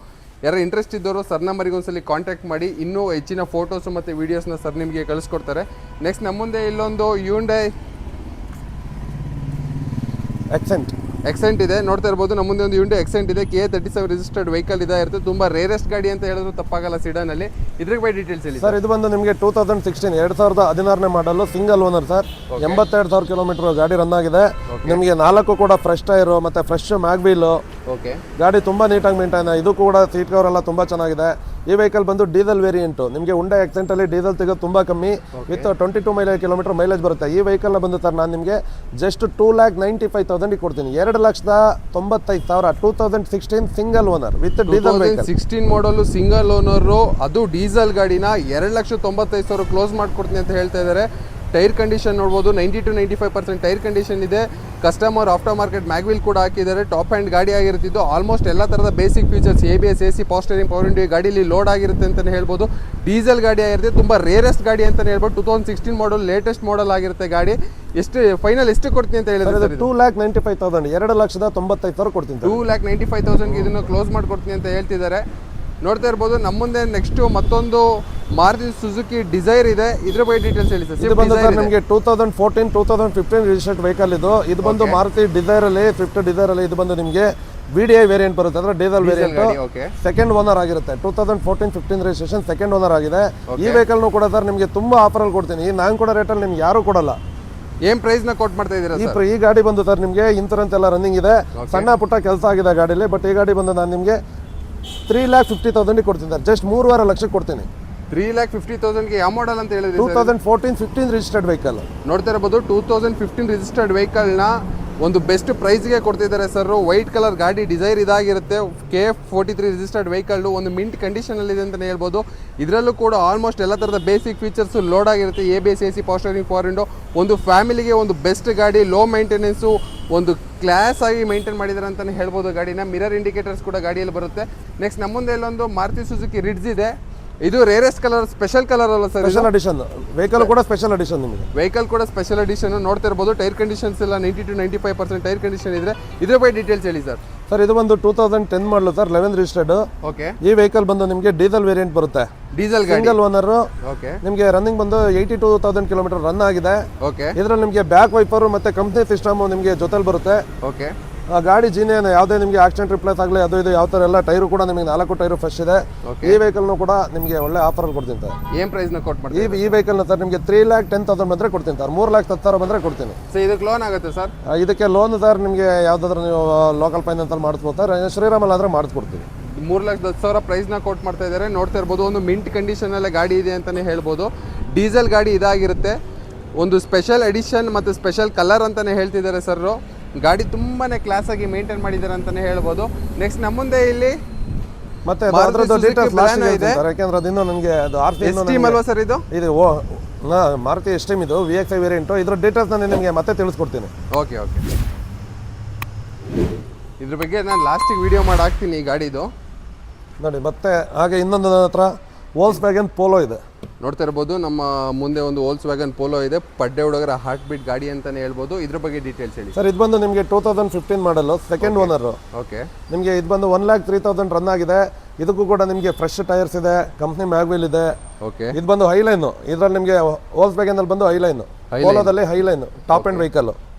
ಯಾರು ಇಂಟ್ರೆಸ್ಟ್ ಇದ್ದವರು ಸರ್ ನಂಬರಿಗೆ ಒಂದ್ಸಲಿ ಕಾಂಟ್ಯಾಕ್ಟ್ ಮಾಡಿ. ಇನ್ನೂ ಹೆಚ್ಚಿನ ಫೋಟೋಸು ಮತ್ತು ವೀಡಿಯೋಸ್ನ ಸರ್ ನಿಮಗೆ ಕಳಿಸ್ಕೊಡ್ತಾರೆ. ನೆಕ್ಸ್ಟ್ ನಮ್ಮ ಮುಂದೆ ಇಲ್ಲೊಂದು Hyundai ಎಕ್ಸೆಂಟ್ ಇದೆ. ನೋಡ್ತಾ ಇರ್ಬೋದು, ನಮ್ಮ ಮುಂದೆ ಒಂದು Hyundai ಎಕ್ಸೆಂಟ್ ಇದೆ. KA37 ರಿಜಿಸ್ಟರ್ಡ್ ವೆಹಿಕಲ್ ಇದಾಗಿರುತ್ತೆ. ತುಂಬ ರೇರೆಸ್ಟ್ ಗಾಡಿ ಅಂತ ಹೇಳಿದ್ರು ತಪ್ಪಾಗಲ್ಲ ಸಿಡಾನಲ್ಲಿ. ಇದ್ರ ಬಗ್ಗೆ ಡೀಟೇಲ್ಸ್ ಹೇಳಿ ಸರ್. ಇದು ಬಂದು ನಿಮಗೆ 2016 ಮಾಡಲು, ಸಿಂಗಲ್ ಓನರ್ ಸರ್. 82,000 ಕಿಲೋಮೀಟರ್ ಗಾಡಿ ರನ್ ಆಗಿದೆ. ನಿಮಗೆ 4 ಕೂಡ ಫ್ರೆಶ್ ಟೈರು ಮತ್ತು ಫ್ರೆಶ್ ಮ್ಯಾಗ್ ವೀಲು. ಓಕೆ, ಗಾಡಿ ತುಂಬ ನೀಟಾಗಿ ಮೇಂಟೈನ್. ಇದು ಕೂಡ ಸೀಟ್ ಕವರ್ ಎಲ್ಲ ತುಂಬ ಚೆನ್ನಾಗಿದೆ. ಈ ವೆಹಿಕಲ್ ಬಂದು ಡೀಸೆಲ್ ವೇರಿಯಂಟು. ನಿಮಗೆ Hyundai ಎಕ್ಸೆಂಟಲ್ಲಿ ಡೀಸೆಲ್ ತೆಗೆದು ತುಂಬ ಕಮ್ಮಿ, ವಿತ್ 22 ಕಿಲೋಮೀಟರ್ ಮೈಲೇಜ್ ಬರುತ್ತೆ. ಈ ವೆಹಿಕಲ್ನ ಬಂದು ಸರ್ ನಾನು ನಿಮಗೆ ಜಸ್ಟ್ 2,95,000 ಕೊಡ್ತೀನಿ. 2,95,000. 2016 single owner with diesel vehicle. 16 ಮಾಡಲು ಸಿಂಗಲ್ ಓನರು, ಅದು ಡೀಸೆಲ್ ಗಾಡಿನ 2,95,000 ಕ್ಲೋಸ್ ಮಾಡ್ಕೊಡ್ತೀನಿ ಅಂತ ಹೇಳ್ತಾ ಇದ್ದಾರೆ. ಟೈರ್ ಕಂಡೀಷನ್ ನೋಡ್ಬೋದು, 90 to 95% ಟೈರ್ ಕಂಡೀಷನ್ ಇದೆ. ಕಸ್ಟಮರ್ ಆಫ್ಟರ್ ಮಾರ್ಕೆಟ್ ಮ್ಯಾಗ್ವಿಲ್ ಕೂಡ ಹಾಕಿದ್ದಾರೆ. ಟಾಪ್ ಹ್ಯಾಂಡ್ ಗಾಡಿ ಆಗಿರ್ತಿದ್ದು. ಆಲ್ಮೋಸ್ಟ್ ಎಲ್ಲ ಥರದ basic features, ABS, AC, power steering, power window ಗಾಡಿಯಲ್ಲಿ ಲೋಡ್ ಆಗಿರುತ್ತೆ ಅಂತಲೇ ಹೇಳ್ಬೋದು. ಡೀಸೆಲ್ ಗಾಡಿ ಆಗಿರುತ್ತೆ. ತುಂಬ ರೇರೆಸ್ಟ್ ಗಾಡಿ ಅಂತಲೇ ಹೇಳ್ಬೋದು. 2016 ಮಾಡಲ್, ಲೇಟೆಸ್ಟ್ ಮಾಡಲ್ ಆಗಿರುತ್ತೆ ಗಾಡಿ. ಫೈನಲ್ ಎಷ್ಟು ಕೊಡ್ತೀನಿ ಅಂತ ಹೇಳಿದ್ರೆ? 2,95,000, 2,95,000 ಕೊಡ್ತೀನಿ. 2,95,000ಗೆ ಇದನ್ನು ಕ್ಲೋಸ್ ಮಾಡ್ಕೊಡ್ತೀನಿ ಅಂತ ಹೇಳ್ತಿದ್ದಾರೆ. ನೋಡ್ತಾ ಇರ್ಬೋದು, ನಮ್ಮ ಮುಂದೆ ನೆಕ್ಸ್ಟ್ ಮತ್ತೊಂದು ಮಾರುತಿ ಸುಜುಕಿ ಡಿಸೈರ್ ಇದೆ. ಇದ್ರ ಬಗ್ಗೆ ಡೀಟೇಲ್ಸ್ ಹೇಳಿ ಸರ್. ಇದು ಬಂದು ಸರ್ ನಿಮಗೆ 2014, 2015 ರಿಜಿಸ್ಟರ್ಡ್ ವೆಹಿಕಲ್. ಇದು ಬಂದು ಮಾರುತಿ ಡಿಸೈರಲ್ಲಿ, ಸ್ವಿಫ್ಟ್ ಡಿಸೈರಲ್ಲಿ. ಇದು ಬಂದು ನಿಮಗೆ VDI ವೇರಿಯಂಟ್ ಬರುತ್ತೆ, ಅಂದ್ರೆ ಡೀಸೆಲ್ ವೇರಿಯಂಟ್. ಸೆಕೆಂಡ್ ಓನರ್ ಆಗಿರುತ್ತೆ. 2014-15 ರಿಜಿಸ್ಟ್ರೇಷನ್, ಸೆಕೆಂಡ್ ಓನರ್ ಆಗಿದೆ. ಈ ವೆಹಿಕಲ್ನು ಕೂಡ ಸರ್ ನಿಮಗೆ ತುಂಬಾ ಆಫರಲ್ಲಿ ಕೊಡ್ತೀನಿ. ನಾನು ಕೊಡೋ ರೇಟಲ್ಲಿ ನಿಮ್ಗೆ ಯಾರು ಕೊಡಲ್ಲ. ಏನ್ ಪ್ರೈಸ್ ನ ಕೊಟ್ಟು ಮಾಡ್ತಾ ಇದ್ದೀರಾ? ಈ ಗಾಡಿ ಬಂದು ಸರ್ ನಿಮಗೆ ಇನ್ಸೂರೆನ್ಸ್ ಎಲ್ಲ ರನ್ನಿಂಗ್ ಇದೆ. ಸಣ್ಣ ಪುಟ್ಟ ಕೆಲಸ ಆಗಿದೆ ಗಾಡಿಲಿ. ಬಟ್ ಈ ಗಾಡಿ ಬಂದು ನಾನು ನಿಮಗೆ 3,50,000 ಕೊಡ್ತೀನಿ ಸರ್. ಜಸ್ಟ್ 3.5 ಲಕ್ಷಕ್ಕೆ ಕೊಡ್ತೀನಿ. 3,50,000ಗೆ ಯಾವ ಮಾಡಲ್ ಅಂತ ಹೇಳಿದ್ರಿ? 2014-15 ರಿಜಿಸ್ಟರ್ಡ್ ವೆಹಿಕಲ್. ನೋಡ್ತಾ ಇರಬಹುದು, 2015 ರಿಜಿಸ್ಟರ್ಡ್ ವೆಹಿಕಲ್ನ ಒಂದು ಬೆಸ್ಟ್ ಪ್ರೈಸ್ಗೆ ಕೊಡ್ತಿದ್ದಾರೆ ಸರ್. ವೈಟ್ ಕಲರ್ ಗಾಡಿ, ಡಿಸೈರ್ ಇದಾಗಿರುತ್ತೆ. KA43 ರಿಜಿಸ್ಟರ್ಡ್ ವೆಹಿಕಲ್ ಒಂದು ಮಿಂಟ್ ಕಂಡೀಷನಲ್ಲಿ ಇದೆ ಅಂತಲೇ ಹೇಳ್ಬೋದು. ಇದರಲ್ಲೂ ಕೂಡ ಆಲ್ಮೋಸ್ಟ್ ಎಲ್ಲ ಥರದ ಬೇಸಿಕ್ ಫೀಚರ್ಸ್ ಲೋಡ್ ಆಗಿರುತ್ತೆ. ABS, AC, power steering, power window. ಒಂದು ಫ್ಯಾಮಿಲಿಗೆ ಒಂದು ಬೆಸ್ಟ್ ಗಾಡಿ. ಲೋ ಮೇಂಟೆನೆನ್ಸು, ಒಂದು ಕ್ಲಾಸ್ ಆಗಿ ಮೇಂಟೈನ್ ಮಾಡಿದ್ದಾರೆ ಅಂತಲೇ ಹೇಳ್ಬೋದು ಗಾಡಿನ. ಮಿರರ್ ಇಂಡಿಕೇಟರ್ಸ್ ಕೂಡ ಗಾಡಿಯಲ್ಲಿ ಬರುತ್ತೆ. ನೆಕ್ಸ್ಟ್ ನಮ್ಮ ಮುಂದೆ ಇಲ್ಲೊಂದು ಮಾರುತಿ ಸುಜುಕಿ ರಿಡ್ಜ್ ಇದೆ. ಇದು ರೇರೆಸ್ಟ್ ಕಲರ್, ಸ್ಪೆಷಲ್ ಕಲರ್ ಅಲ್ಲ ಸರ್? ಸ್ಪೆಷಲ್ ಎಡಿಷನ್ ವೆಹಿಕಲ್ ಕೂಡ ಸ್ಪೆಷಲ್ ಎಡಿಷನ್. ನಿಮಗೆ ವೆಹಿಕಲ್ ಕೂಡ ಸ್ಪೆಷಲ್ ಎಡಿಷನ್. ನೋಡ್ತಾ ಇರ್ಬೋದು, ಟೈರ್ ಕಂಡೀಷನ್ಸ್ ಎಲ್ಲ 90 to 95% ಟೈರ್ ಕಂಡೀಷನ್ ಇದೆ. ಇದ್ರ ಬಗ್ಗೆ ಡೀಟೇಲ್ಸ್ ಹೇಳಿ ಸರ್. ಸರ್ ಇದು ಬಂದು 2010 ಮಾಡಲು ಸರ್, 11 ರಿಜಿಸ್ಟರ್ಡ್. ಓಕೆ, ಈ ವೆಹಿಕಲ್ ಬಂದು ನಿಮಗೆ ಡೀಸೆಲ್ ವೇರಿಯಂಟ್ ಬರುತ್ತೆ. ಡೀಸೆಲ್ ಗಾಡಿ, ಸಿಂಗಲ್ ಓನರ್. ಓಕೆ, ನಿಮಗೆ ರನ್ನಿಂಗ್ ಬಂದು 82,000 ಕಿಲೋಮೀಟರ್ ರನ್ ಆಗಿದೆ. ಓಕೆ, ಇದರಲ್ಲಿ ನಿಮಗೆ ಬ್ಯಾಕ್ ವೈಪರ್ ಮತ್ತೆ ಕಂಪ್ನಿ ಸಿಸ್ಟಮ್ ನಿಮಗೆ ಜೊತೆಲಿ ಬರುತ್ತೆ. ಓಕೆ, ಗಾಡಿ ಜೀನಿಯನ್ ಯಾವುದೇ ನಿಮಗೆ ಆಕ್ಸಿಡೆಂಟ್ ರಿಪ್ಲೇಸ್ ಆಗಲಿ ಅದು ಇದು ಯಾವ ಥರ ಎಲ್ಲ ಟೈರು ಕೂಡ ನಿಮಗೆ 4 ಟೈರು ಫ್ರೆಶ್ ಇದೆ. ಈ ವೆಹಿಕಲ್ನು ಕೂಡ ನಿಮಗೆ ಒಳ್ಳೆ ಆಫರಲ್ಲಿ ಕೊಡ್ತೀನಿ ಸರ್. ಏನು ಪ್ರೈಸ್ನ ಕೊಟ್ಟು ಮಾಡ್ತೀವಿ? ಈ ವೆಹಿಕಲ್ನ ಸರ್ ನಿಮಗೆ 3,10,000 ಬಂದರೆ ಕೊಡ್ತೀನಿ ಸರ್. 3,10,000 ಬಂದರೆ ಕೊಡ್ತೀನಿ. ಸರ್ ಇದಕ್ಕೆ ಲೋನ್ ಆಗುತ್ತೆ ಸರ್? ಇದಕ್ಕೆ ಲೋನ್ ಸರ್ ನಿಮಗೆ ಯಾವುದಾದ್ರೂ ನೀವು ಲೋಕಲ್ ಫೈನಾನ್ಸಲ್ಲಿ ಮಾಡಿಸ್ಬೋದು ಸರ್. ಶ್ರೀರಾಮಲ್ಲಿ ಆದರೆ ಮಾಡಿಸ್ಕೊಡ್ತೀವಿ. 3,10,000 ಪ್ರೈಸ್ನ ಕೋಟ್ ಮಾಡ್ತಾ ಇದ್ದಾರೆ. ನೋಡ್ತಾ ಇರ್ಬೋದು, ಒಂದು ಮಿಂಟ್ ಕಂಡೀಷನಲ್ಲೇ ಗಾಡಿ ಇದೆ ಅಂತಲೇ ಹೇಳ್ಬೋದು. ಡೀಸೆಲ್ ಗಾಡಿ ಇದಾಗಿರುತ್ತೆ, ಒಂದು ಸ್ಪೆಷಲ್ ಎಡಿಷನ್ ಮತ್ತು ಸ್ಪೆಷಲ್ ಕಲರ್ ಅಂತಲೇ ಹೇಳ್ತಿದ್ದಾರೆ ಸರ್ರು. ಗಾಡಿ ತುಂಬಾ ಕ್ಲಾಸಾಗಿ ಮೇಂಟೈನ್ ಮಾಡಿದ್ದಾರೆ ಅಂತಲೇ ಹೇಳ್ಬೋದು. ನೆಕ್ಸ್ಟ್ ನಮ್ಮ ಮುಂದೆ ಇಲ್ಲಿ ಮತ್ತೆ ಅದರದ್ದು ಡೀಟೇಲ್ಸ್ ಲಾಸ್ಟ್ ಇದೆ ಯಾಕಂದ್ರೆ ಅದು ಇನ್ನೂ ನನಗೆ ಅದು ಎಸ್ಟೀಮ್ ಅಲ್ವಾ ಸರ್ ಇದು? ಇದು ಮಾರುತಿ ಎಸ್ಟೀಮ್ ಇದು VXi ವೇರಿಯಂಟು. ಇದ್ರ ಡೀಟೇಲ್ಸ್ ನಾನು ನಿಮಗೆ ಮತ್ತೆ ತಿಳಿಸ್ಕೊಡ್ತೀನಿ. ಓಕೆ ಇದ್ರ ಬಗ್ಗೆ ನಾನು ಲಾಸ್ಟಿಗೆ ವಿಡಿಯೋ ಮಾಡಿ ಹಾಕ್ತೀನಿ ಈ ಗಾಡಿದು ನೋಡಿ. ಮತ್ತೆ ಹಾಗೆ ಇನ್ನೊಂದು ನನ್ನ ಹತ್ರ ವೋಲ್ಕ್ಸ್ವ್ಯಾಗನ್ ಪೋಲೋ ಇದೆ. ನೋಡ್ತಾ ಇರ್ಬೋದು, ನಮ್ಮ ಮುಂದೆ ಒಂದು ವೋಲ್ಕ್ಸ್ವ್ಯಾಗನ್ ಪೋಲೋ ಇದೆ. ಪಡ್ಡೆ ಹುಡುಗರ ಹಾರ್ಟ್ ಬೀಟ್ ಗಾಡಿ ಅಂತಾನೆ ಹೇಳ್ಬೋದು. ಇದ್ರ ಬಗ್ಗೆ ಡೀಟೇಲ್ಸ್ ಹೇಳಿ ಸರ್. ಇದು ಬಂದು ನಿಮಗೆ 2015 ಮಾಡಲು, ಸೆಕೆಂಡ್ ಓನರು. ಓಕೆ, ನಿಮಗೆ ಇದು ಬಂದು 1,03,000 ರನ್ ಆಗಿದೆ. ಇದಕ್ಕೂ ಕೂಡ ನಿಮಗೆ ಫ್ರೆಶ್ ಟೈರ್ಸ್ ಇದೆ, ಕಂಪ್ನಿ ಮ್ಯಾಗ್ವಿಲ್ ಇದೆ. ಓಕೆ, ಇದು ಬಂದು ಹೈಲೈನು. ಇದರಲ್ಲಿ ನಿಮಗೆ ವೋಲ್ಕ್ಸ್ವ್ಯಾಗನ್ ಬಂದು ಹೈಲೈನು, ಪೋಲೋದಲ್ಲಿ ಹೈಲೈನು ಟಾಪ್ ಎಂಡ್ ವೆಹಿಕಲ್.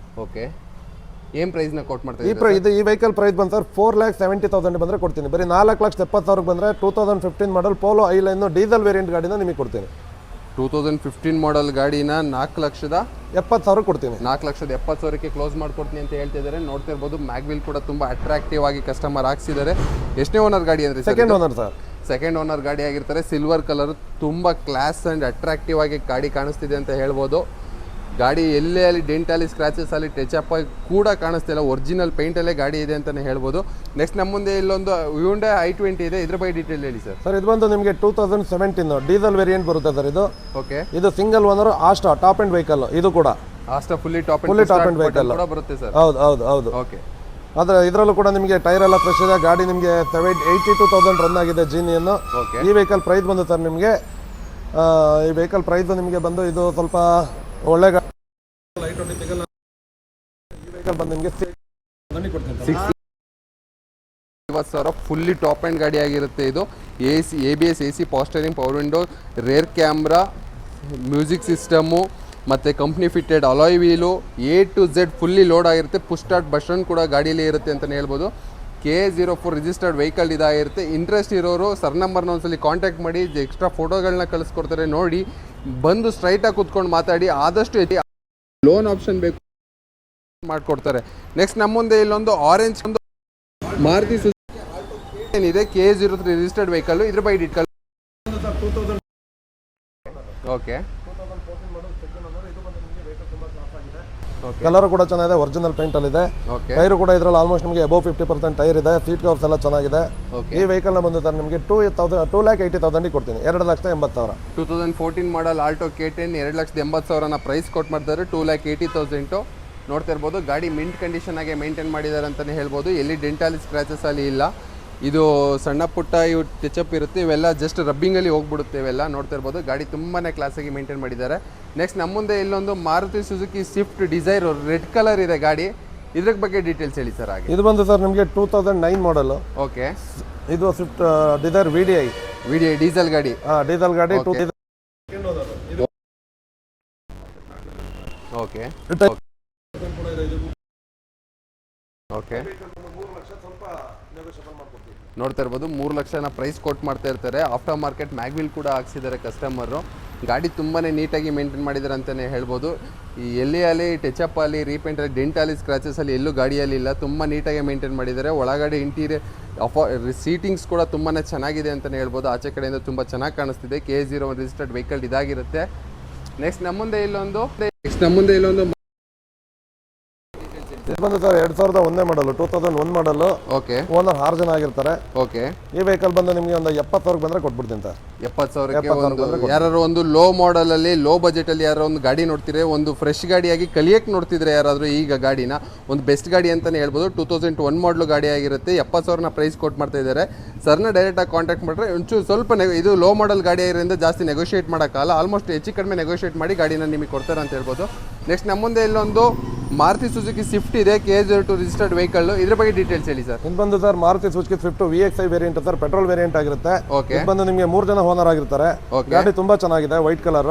ಓಕೆ, ಏನು ಪ್ರೈಸ್ನ ಕೋಟ್ ಮಾಡ್ತಾ ಈ ವೆಹಿಕಲ್ ಪ್ರೈಸ್ ಬಂದು ಸರ್ 4,70,000 ಬಂದರೆ ಕೊಡ್ತೀನಿ. ಬರೀ 4,70,000 ಬಂದರೆ 2015 ಮಾಡಲ್ ಪೋಲೋ ಐಲೈನು ಡೀಸೆಲ್ ವೇರಿಯಂಟ್ ಗಾಡಿನ ನಿಮಗೆ ಕೊಡ್ತೀನಿ. 2015 ಮಾಡಲ್ ಗಾಡಿನ 4,70,000 ಕೊಡ್ತೀನಿ. 4,70,000ಕ್ಕೆ ಕ್ಲೋಸ್ ಮಾಡ್ಕೊಡ್ತೀನಿ ಅಂತ ಹೇಳ್ತಿದ್ದಾರೆ. ನೋಡ್ತಾ ಇರ್ಬೋದು, ಮ್ಯಾಗ್ವಿಲ್ ಕೂಡ ತುಂಬ ಅಟ್ರಾಕ್ಟಿವ್ ಆಗಿ ಕಸ್ಟಮರ್ ಹಾಕ್ಸಿದ್ದಾರೆ. ಎಷ್ಟನೇ ಓನರ್ ಗಾಡಿ ಅಂದರೆ second owner sir. Second owner ಗಾಡಿ ಆಗಿರ್ತಾರೆ. ಸಿಲ್ವರ್ ಕಲರ್, ತುಂಬ ಕ್ಲಾಸ್ ಆ್ಯಂಡ್ ಅಟ್ರಾಕ್ಟಿವ್ ಆಗಿ ಗಾಡಿ ಕಾಣಿಸ್ತಿದೆ ಅಂತ ಹೇಳ್ಬೋದು. ಗಾಡಿ ಎಲ್ಲೇ ಅಲ್ಲಿ ಡೆಂಟಲ್ಲಿ ಸ್ಕ್ರಾಚಸ್ ಅಲ್ಲಿ ಟಚ್ ಅಪ್ ಆಗಿ ಕೂಡ ಕಾಣಿಸ್ತಿಲ್ಲ, ಒರಿಜಿನಲ್ ಪೇಂಟಲ್ಲೇ ಗಾಡಿ ಇದೆ ಅಂತಲೇ ಹೇಳ್ಬೋದು. ನೆಕ್ಸ್ಟ್ ನಮ್ಮ ಮುಂದೆ ಇಲ್ಲೊಂದು ಹ್ಯುಂಡೈ i20 ಇದೆ. ಇದ್ರ ಬಗ್ಗೆ ಡೀಟೇಲ್ ಹೇಳಿ ಸರ್. ಸರ್, ಇದು ಬಂದು ನಿಮಗೆ 2017 ಡೀಸೆಲ್ ವೇರಿಯಂಟ್ ಬರುತ್ತೆ ಸರ್ ಇದು. ಓಕೆ, ಇದು single owner Asta top end vehicle. ಇದು ಕೂಡ Asta fully top end vehicle ಕೂಡ ಬರುತ್ತೆ ಸರ್. ಹೌದು. ಓಕೆ, ಆದರೆ ಇದರಲ್ಲೂ ಕೂಡ ನಿಮಗೆ ಟೈರ್ ಎಲ್ಲ ಫ್ರೆಶ್ ಇದೆ. ಗಾಡಿ ನಿಮಗೆ 82,000 ರನ್ ಆಗಿದೆ ಜೀನಿಯನ್ನು. ಈ ವೆಹಿಕಲ್ ಪ್ರೈಸ್ ಬಂದು ಸರ್ ನಿಮಗೆ ಈ ವೆಹಿಕಲ್ ಪ್ರೈಸ್ ನಿಮಗೆ ಬಂದು ಇದು ಸ್ವಲ್ಪ ಒಳ್ಳೆ ಗಾಡಿ ಬಂದು ನಿಮಗೆ 60,000 ಫುಲ್ಲಿ ಟಾಪ್ ಎಂಡ್ ಗಾಡಿ ಆಗಿರುತ್ತೆ. ಇದು ABS AC power steering, power window, rear camera, music system ಮತ್ತು company fitted alloy wheel, A to Z fully load ಆಗಿರುತ್ತೆ. ಪುಷ್ ಸ್ಟಾರ್ಟ್ ಬಟನ್ ಕೂಡ ಗಾಡಿಯಲ್ಲಿ ಇರುತ್ತೆ ಅಂತಲೇ ಹೇಳ್ಬೋದು. KA04 ರಿಜಿಸ್ಟರ್ಡ್ ವೆಹಿಕಲ್ ಇದಾಗಿರುತ್ತೆ. ಇಂಟ್ರೆಸ್ಟ್ ಇರೋರು ಸರ್ ನಂಬರ್ನ ಒಂದ್ಸಲಿ ಕಾಂಟ್ಯಾಕ್ಟ್ ಮಾಡಿ, ಎಕ್ಸ್ಟ್ರಾ ಫೋಟೋಗಳನ್ನ ಕಳಿಸ್ಕೊಡ್ತಾರೆ. ನೋಡಿ, ಬಂದು ಸ್ಟ್ರೈಟಾಗಿ ಕೂತ್ಕೊಂಡು ಮಾತಾಡಿ. ಆದಷ್ಟು ಲೋನ್ ಆಪ್ಷನ್ ಬೇಕು ಮಾಡಿಕೊಡ್ತಾರೆ. ನೆಕ್ಸ್ಟ್ ನಮ್ಮ ಮುಂದೆ ಇಲ್ಲೊಂದು ಆರೆಂಜ್ ಒಂದು ಮಾರುತಿ ಏನಿದೆ, KA03 ರಿಜಿಸ್ಟರ್ಡ್ ವೆಹಿಕಲ್. ಇದ್ರ ಬಗ್ಗೆ ಡೀಟೇಲ್. ಓಕೆ, ಕಲರ್ ಕೂಡ ಚೆನ್ನಾಗಿದೆ, ಒರಿಜಿನಲ್ ಪೇಂಟ್ ಅಲ್ಲಿ ಇದೆ. ಟೈರ್ ಕೂಡ ಇದರಲ್ಲಿ ಆಲ್ಮೋಸ್ಟ್ ನಿಮಗೆ ಅಬೌವ್ 50% ಟೈರ್ ಇದೆ. ಸೀಟ್ ಕವರ್ಸ್ ಎಲ್ಲ ಚೆನ್ನಾಗಿದೆ. ಈ ವೆಹಿಕಲ್ ನ ಬಂದು ಸರ್ ನಿಮಗೆ 2,80,000 ಕೊಡ್ತೀನಿ. 2,80,000. 2014 ಮಾಡಲ್ ಆಲ್ಟೋ K10 2,80,000 ಪ್ರೈಸ್ ಕೊಟ್ಟು ಮಾಡ್ತಾರೆ. 2,80,000. ನೋಡ್ತಾ ಇರ್ಬೋದು, ಗಾಡಿ ಮಿಂಟ್ ಕಂಡೀಷನ್ ಆಗಿ ಮೇಂಟೈನ್ ಮಾಡಿದ್ದಾರೆ ಅಂತಲೇ ಹೇಳ್ಬೋದು. ಎಲ್ಲಿ ಡೆಂಟಲ್ ಸ್ಕ್ರಾಚಸ್ ಅಲ್ಲಿ ಇಲ್ಲ. ಇದು ಸಣ್ಣ ಪುಟ್ಟ ಇವು ಟಚಪ್ ಇರುತ್ತೆ, ಇವೆಲ್ಲ ಜಸ್ಟ್ ರಬ್ಬಿಂಗಲ್ಲಿ ಹೋಗ್ಬಿಡುತ್ತೆ ಇವೆಲ್ಲ. ನೋಡ್ತಾ ಇರ್ಬೋದು, ಗಾಡಿ ತುಂಬಾ ಕ್ಲಾಸಾಗಿ ಮೇಂಟೈನ್ ಮಾಡಿದ್ದಾರೆ. ನೆಕ್ಸ್ಟ್ ನಮ್ಮ ಮುಂದೆ ಇಲ್ಲೊಂದು Maruti Suzuki Swift Dzire red colour ಇದೆ ಗಾಡಿ. ಇದ್ರ ಬಗ್ಗೆ ಡೀಟೇಲ್ಸ್ ಹೇಳಿ ಸರ್. ಹಾಗೆ ಇದು ಬಂದು ಸರ್ ನಿಮಗೆ 2009 ಮಾಡಲ್. ಓಕೆ, ಇದು ಸ್ವಿಫ್ಟ್ ಡಿಸೈರ್ VDI ಡೀಸೆಲ್ ಗಾಡಿ. ಡೀಸೆಲ್ ಗಾಡಿ. ಓಕೆ, ಓಕೆ, ನೋಡ್ತಾ ಇರ್ಬೋದು, 3 ಲಕ್ಷನ ಪ್ರೈಸ್ ಕೊಟ್ಟು ಮಾಡ್ತಾ ಇರ್ತಾರೆ. ಆಫ್ಟರ್ ಮಾರ್ಕೆಟ್ ಮ್ಯಾಗ್ವಿಲ್ ಕೂಡ ಹಾಕ್ಸಿದ್ದಾರೆ ಕಸ್ಟಮರು. ಗಾಡಿ ತುಂಬಾ ನೀಟಾಗಿ ಮೇಂಟೈನ್ ಮಾಡಿದ್ದಾರೆ ಅಂತಲೇ ಹೇಳ್ಬೋದು. ಈ ಎಲ್ಲಿ ಅಲ್ಲಿ ಟಚಪ್ ಅಲ್ಲಿ, ರೀಪೇಂಟ್ ಅಲ್ಲಿ, ಡೆಂಟ್ ಅಲ್ಲಿ, ಸ್ಕ್ರಾಚಸ್ ಅಲ್ಲಿ ಎಲ್ಲೂ ಗಾಡಿಯಲ್ಲಿ ಇಲ್ಲ. ತುಂಬ ನೀಟಾಗಿ ಮೇಂಟೈನ್ ಮಾಡಿದ್ದಾರೆ. ಒಳಗಡೆ ಇಂಟೀರಿಯರ್ ಸೀಟಿಂಗ್ಸ್ ಕೂಡ ತುಂಬಾ ಚೆನ್ನಾಗಿದೆ ಅಂತಲೇ ಹೇಳ್ಬೋದು. ಆಚೆ ಕಡೆಯಿಂದ ತುಂಬ ಚೆನ್ನಾಗಿ ಕಾಣಿಸ್ತಿದೆ. KA01 ರಿಜಿಸ್ಟರ್ಡ್ ವೆಹಿಕಲ್ ಇದಾಗಿರುತ್ತೆ. ನೆಕ್ಸ್ಟ್ ನಮ್ಮ ಮುಂದೆ ಇಲ್ಲೊಂದು ಇದು ಬಂದು ಸರ್ 2001 ಮಾಡಲು, 2001 ಮಾಡಲು. ಓಕೆ, ಓನರ್ 6 ಜನ ಆಗಿರ್ತಾರೆ. ಓಕೆ, ಈ ವೆಹಿಕಲ್ ಬಂದು ನಿಮಗೆ ಒಂದು 70,000 ಬಂದರೆ ಕೊಟ್ಬಿಡ್ತೀನಿ ಸರ್. 70,000ಕ್ಕೆ ಯಾರು ಒಂದು ಲೋ ಮಾಡಲ್ ಅಲ್ಲಿ, ಲೋ ಬಜೆಟ್ ಅಲ್ಲಿ ಯಾರೋ ಒಂದು ಗಾಡಿ ನೋಡ್ತಿದ್ರೆ, ಒಂದು ಫ್ರೆಶ್ ಗಾಡಿಯಾಗಿ ಕಲಿಯಕ್ಕೆ ನೋಡ್ತಿದ್ರೆ ಯಾರಾದರೂ ಈಗ ಗಾಡಿನ ಒಂದು ಬೆಸ್ಟ್ ಗಾಡಿ ಅಂತಾನೆ ಹೇಳ್ಬೋದು. 2001 ಮಾಡಲು ಗಾಡಿ ಆಗಿರುತ್ತೆ. 70,000 ಪ್ರೈಸ್ ಕೊಟ್ಟು ಮಾಡ್ತಾ ಇದ್ದಾರೆ. ಸರ್ನ ಡೈರೆಕ್ಟಾಗಿ ಕಾಂಟ್ಯಾಕ್ಟ್ ಮಾಡಿದ್ರೆ ಒಂಚೂರು ಸ್ವಲ್ಪ ಇದು ಲೋ ಮಾಡಲ್ ಗಾಡಿ ಆಗಿರೋದ್ರಿಂದ ಜಾಸ್ತಿ ನೆಗೋಷಿಯೇಟ್ ಮಾಡೋಕ್ಕಲ್ಲ. ಆಲ್ಮೋಸ್ಟ್ ಹೆಚ್ಚು ಕಡಿಮೆ ನೆಗೋಷಿಯೇಟ್ ಮಾಡಿ ಗಾಡಿನ ನಿಮಗೆ ಕೊಡ್ತಾರೆ ಅಂತ ಹೇಳ್ಬೋದು. ನೆಕ್ಸ್ಟ್ ನಮ್ಮ ಮುಂದೆ ಇಲ್ಲೊಂದು ಮಾರುತಿ ಸುಜುಕಿ ಸ್ವಿಫ್ಟ್ ಇದೆ, KA02 ರಿಜಿಸ್ಟರ್ಡ್ ವೆಹಿಕಲ್. ಇದ್ರ ಬಗ್ಗೆ ಡೀಟೇಲ್ಸ್ ಹೇಳಿ ಸರ್. ಇದು ಬಂದು sir Maruti Suzuki Swift VXi variant sir, petrol variant ಆಗಿರುತ್ತೆ. ಇದು ಬಂದು ನಿಮಗೆ 3 ಜನ ಓನರ್ ಆಗಿರ್ತಾರೆ. ಗಾಡಿ ತುಂಬಾ ಚೆನ್ನಾಗಿದೆ, ವೈಟ್ ಕಲರ್.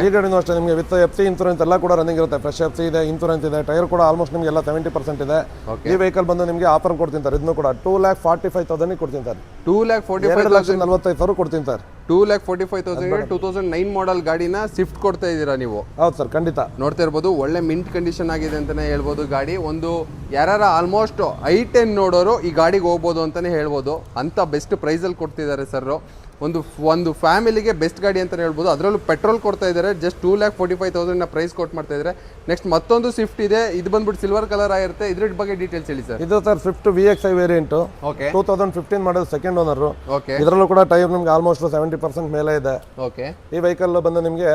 ಈ ಗಾಡಿನೂ ಅಷ್ಟೇ ನಿಮಗೆ ವಿತ್ FC ಇನ್ಸೂರೆನ್ಸ್ ಎಲ್ಲ ಕೂಡ ರನ್ನಿಂಗ್ ಇರುತ್ತೆ. ಫ್ರೆಶ್ FC ಇದೆ, ಇನ್ಸೂರೆನ್ಸ್ ಇದೆ. ಟೈರ್ ಕೂಡ ಆಲ್ಮೋಸ್ಟ್ ನಿಮಗೆ ಎಲ್ಲ 70% ಇದೆ. ಈ ವೆಹಿಕಲ್ ಬಂದು ನಿಮಗೆ ಆಫರ್ ಕೊಡ್ತೀನಿ ಸರ್. ಇದನ್ನು ಕೂಡ 2,45,000 ಕೊಡ್ತೀನಿ ಸರ್. 2,45,000 2,45,000 ಕೊಡ್ತೀನಿ ಸರ್. 2,45,000 2009 ಮಾಡೆಲ್ ಗಾಡಿನ ಸ್ವಿಫ್ಟ್ ಕೊಡ್ತಾ ಇದ್ದೀರಾ ನೀವು. ಹೌದು ಸರ್, ಖಂಡಿತ. ನೋಡ್ತಾ ಇರ್ಬೋದು, ಒಳ್ಳೆ ಮಿಂಟ್ ಕಂಡೀಷನ್ ಆಗಿದೆ ಅಂತಾನೆ ಹೇಳ್ಬೋದು ಗಾಡಿ. ಒಂದು ಯಾರ ಆಲ್ಮೋಸ್ಟ್ i10 ನೋಡೋರು ಈ ಗಾಡಿಗೆ ಹೋಗ್ಬೋದು ಅಂತಾನೆ ಹೇಳ್ಬೋದು, ಅಂತ ಬೆಸ್ಟ್ ಪ್ರೈಸಲ್ಲಿ ಕೊಡ್ತಿದ್ದಾರೆ ಸರ್. ಒಂದು ಫ್ಯಾಮಿಲಿಗೆ ಬೆಸ್ಟ್ ಗಾಡಿ ಅಂತಲೇ ಹೇಳ್ಬೋದು. ಅದರಲ್ಲೂ ಪೆಟ್ರೋಲ್ ಕೊಡ್ತಾ ಇದ್ದಾರೆ. ಜಸ್ಟ್ 2,45,000 ಪ್ರೈಸ್ ಕೊಟ್ಟು ಮಾಡ್ತಾ ಇದ್ದಾರೆ. ನೆಕ್ಸ್ಟ್ ಮತ್ತೊಂದು ಸ್ವಿಫ್ಟ್ ಇದೆ, ಇದು ಬಂದ್ಬಿಟ್ಟು ಸಿಲ್ವರ್ ಕಲರ್ ಆಗಿರುತ್ತೆ. ಇದ್ರ ಬಗ್ಗೆ ಡೀಟೇಲ್ಸ್ ಹೇಳಿ ಸರ್. ಇದು sir Swift VXi variant, okay, 2015 ಮಾಡಲ್, ಸೆಕೆಂಡ್ ಓನರ್. ಓಕೆ, ಇದರಲ್ಲೂ ಕೂಡ ಟೈರ್ ನಿಮ್ಗೆ ಆಲ್ಮೋಸ್ಟ್ 70% ಮೇಲೆ ಇದೆ. ಓಕೆ, ಈ ವೆಹಿಕಲ್ ಬಂದು ನಿಮಗೆ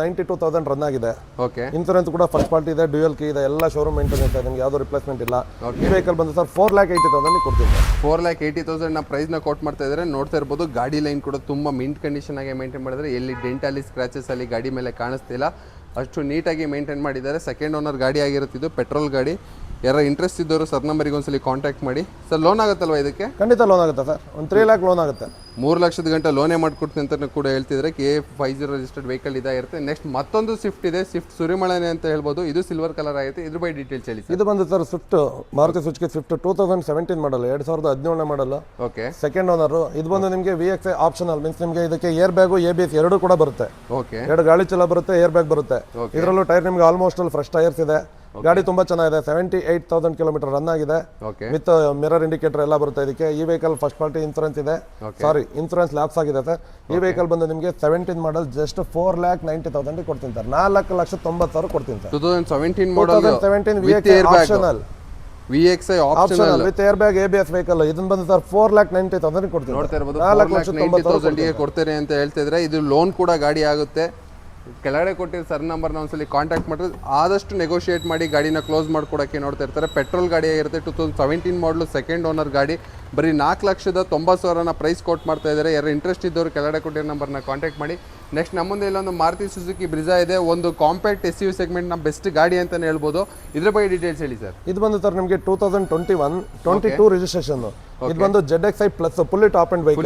92,000 ರನ್ ಆಗಿದೆ. ಓಕೆ, ಇನ್ಸೂರೆನ್ಸ್ ಕೂಡ ಫಸ್ಟ್ ಪಾರ್ಟಿ ಇದೆ, ಡ್ಯೂಯಲ್ ಕೀ ಇದೆ, ಎಲ್ಲ ಶೋರೂಮ್ ಮೇಂಟೈನ್ ಇದೆ, ನಿಮ್ಗೆ ಯಾವ್ದು ರಿಪ್ಲೇಸ್ಮೆಂಟ್ ಇಲ್ಲ. ಈ ವೆಹಿಕಲ್ ಬಂದು ಸರ್ 4,80,000 ಕೊಡ್ತೀವಿ. 4,80,000 ಪ್ರೈಸ್ನ ಕೊಟ್ಟು ಮಾಡ್ತಾ ಇದ್ದಾರೆ. ನೋಡ್ತಾ ಇರ್ಬೋದು, ಗಾಡಿ ಲೈನ್ ಕೂಡ ತುಂಬ ಮಿಂಟ್ ಕಂಡೀಷನ್ ಆಗಿ ಮೇಂಟೈನ್ ಮಾಡಿದ್ರೆ, ಎಲ್ಲಿ ಡೆಂಟ್ ಅಲ್ಲಿ ಸ್ಕ್ರಾಚಸ್ ಅಲ್ಲಿ ಗಾಡಿ ಮೇಲೆ ಕಾಣಿಸ್ತಿಲ್ಲ, ಅಷ್ಟು ನೀಟಾಗಿ ಮೇಂಟೈನ್ ಮಾಡಿದ್ದಾರೆ. ಸೆಕೆಂಡ್ ಓನರ್ ಗಾಡಿ ಆಗಿರುತ್ತಿದ್ದು, ಪೆಟ್ರೋಲ್ ಗಾಡಿ. ಯಾರು ಇಂಟ್ರೆಸ್ಟ್ ಇದ್ದವರು ಸರ್ ನಂಬರಿಗೆ ಒಂದ್ಸಲಿ ಕಾಂಟ್ಯಾಕ್ಟ್ ಮಾಡಿ. ಸರ್ ಲೋನ್ ಆಗುತ್ತಲ್ವಾ ಇದಕ್ಕೆ? ಖಂಡಿತ ಲೋನ್ ಆಗುತ್ತೆ ಸರ್, ಒಂದು 3 ಲ್ಯಾಕ್ ಲೋನ್ ಆಗುತ್ತೆ. 3 ಲಕ್ಷದ ಗಂಟೆ ಲೋನೇ ಮಾಡ್ಕೊಡ್ತೀನಿ ಅಂತ ಕೂಡ ಹೇಳ್ತಿದ್ರೆ. KA50 ರಿಜಿಸ್ಟರ್ಡ್ ವೆಹಿಕಲ್ ಇದಾಗಿರುತ್ತೆ. ನೆಕ್ಸ್ಟ್ ಮತ್ತೊಂದು ಸ್ವಿಫ್ಟ್ ಇದೆ, ಸ್ವಿಫ್ಟ್ ಸುರಿಮಳೆನೆ ಅಂತ ಹೇಳ್ಬೋದು. ಇದು ಸಿಲ್ವರ್ ಕಲರ್ ಆಗುತ್ತೆ. ಇದ್ರ ಬಗ್ಗೆ ಡೀಟೇಲ್ಸ್ ಹೇಳಿ. ಇದು ಬಂದು sir Swift, Maruti Suzuki Swift 2017 ಮಾಡಲ್, 2017 ಮಾಡಲ್, ಓಕೆ, ಸೆಕೆಂಡ್ ಓನರ್. ಇದು ಬಂದು ನಿಮಗೆ VXi ಆಪ್ಷನಲ್, ಮೀನ್ಸ್ ನಿಮಗೆ ಇದಕ್ಕೆ ಏರ್ ಬ್ಯಾಗು ABS ಎರಡೂ ಕೂಡ ಬರುತ್ತೆ. ಓಕೆ, 2 ಗಾಳಿ ಚಲ ಬರುತ್ತೆ, ಏರ್ ಬ್ಯಾಗ್ ಬರುತ್ತೆ. ಇದರಲ್ಲೂ ಟೈರ್ ನಿಮಗೆ ಆಲ್ಮೋಸ್ಟ್ ಫ್ರೆಶ್ ಟೈರ್ಸ್ ಇದೆ. ಗಾಡಿ ತುಂಬಾ ಚೆನ್ನಾಗಿದೆ. 78,000 ಕಿಲೋಮೀಟರ್ ರನ್ ಆಗಿದೆ. ವಿತ್ ಮಿರರ್ ಇಂಡಿಕೇಟರ್ ಎಲ್ಲ ಬರುತ್ತೆ ಇದಕ್ಕೆ. ಈ ವೆಹಿಕಲ್ ಫಸ್ಟ್ ಪಾರ್ಟಿ ಇನ್ಸೂರೆನ್ಸ್ ಇದೆ, ಸಾರಿ ಇನ್ಸೂರೆನ್ಸ್ ಲ್ಯಾಪ್ಸ್ ಆಗಿದೆ ಸರ್. ಈ ವೆಹಿಕಲ್ ಬಂದು ನಿಮಗೆ 17 ಮಾಡಲ್, ಜಸ್ಟ್ 4,90,000 ಕೊಡ್ತೀನಿ ಸರ್. 4,90,000 ಕೊಡ್ತೀನಿ sir. 2017 model, 2017 VXi optional, VXi optional with air bag ABS vehicle. ಇದನ್ನ ಬಂದು ಸರ್ 4,90,000 ಕೊಡ್ತೀನಿ. ನೋಡ್ತಾ ಇರಬಹುದು, 4,90,000 ಕೊಡ್ತೇನೆ ಅಂತ ಹೇಳ್ತಿದ್ರೆ. ಇದು ಲೋನ್ ಕೂಡ ಗಾಡಿ ಆಗುತ್ತೆ. ಕೆಳಗಡೆ ಕೊಟ್ಟಿರೋ ಸರ್ ನಂಬರ್ನ ಒಂದ್ಸಲಿ ಕಾಂಟ್ಯಾಕ್ಟ್ ಮಾಡಿದ್ರೆ ಆದಷ್ಟು ನೆಗೋಷಿಯೇಟ್ ಮಾಡಿ ಗಾಡಿನ ಕ್ಲೋಸ್ ಮಾಡ್ಕೊಡೋಕ್ಕೆ ನೋಡ್ತಾ ಇರ್ತಾರೆ. ಪೆಟ್ರೋಲ್ ಗಾಡಿ ಆಗಿರುತ್ತೆ, 2017 ಮಾಡಲು, ಸೆಕೆಂಡ್ ಓನರ್ ಗಾಡಿ. ಬರೀ 4,90,000 ಪ್ರೈಸ್ ಕೊಟ್ಟು ಮಾಡ್ತಾ ಇದ್ದಾರೆ. ಯಾರು ಇಂಟ್ರೆಸ್ಟ್ ಇದ್ದವರು ಕೆಳಗಡೆ ಕೊಟ್ಟಿರೋ ನಂಬರ್ನ ಕಾಂಟ್ಯಾಕ್ಟ್ ಮಾಡಿ. ನೆಕ್ಸ್ಟ್ ನಮ್ಮ ಮುಂದೆ ಇಲ್ಲೊಂದು ಮಾರುತಿ ಸುಜುಕಿ ಬ್ರಿಜಾ ಇದೆ, ಒಂದು ಕಾಂಪ್ಯಾಕ್ಟ್ SUV ಸೆಗ್ಮೆಂಟ್ನ ಬೆಸ್ಟ್ ಗಾಡಿ ಅಂತಲೇ ಹೇಳ್ಬೋದು. ಇದ್ರ ಬಗ್ಗೆ ಡೀಟೇಲ್ಸ್ ಹೇಳಿ ಸರ್. ಇದು ಬಂದು ಸರ್ ನಿಮಗೆ 2021-22 ರಿಜಿಸ್ಟ್ರೇಷನ್. ಇದು ಬಂದು ZXi plus fully top end vehicle.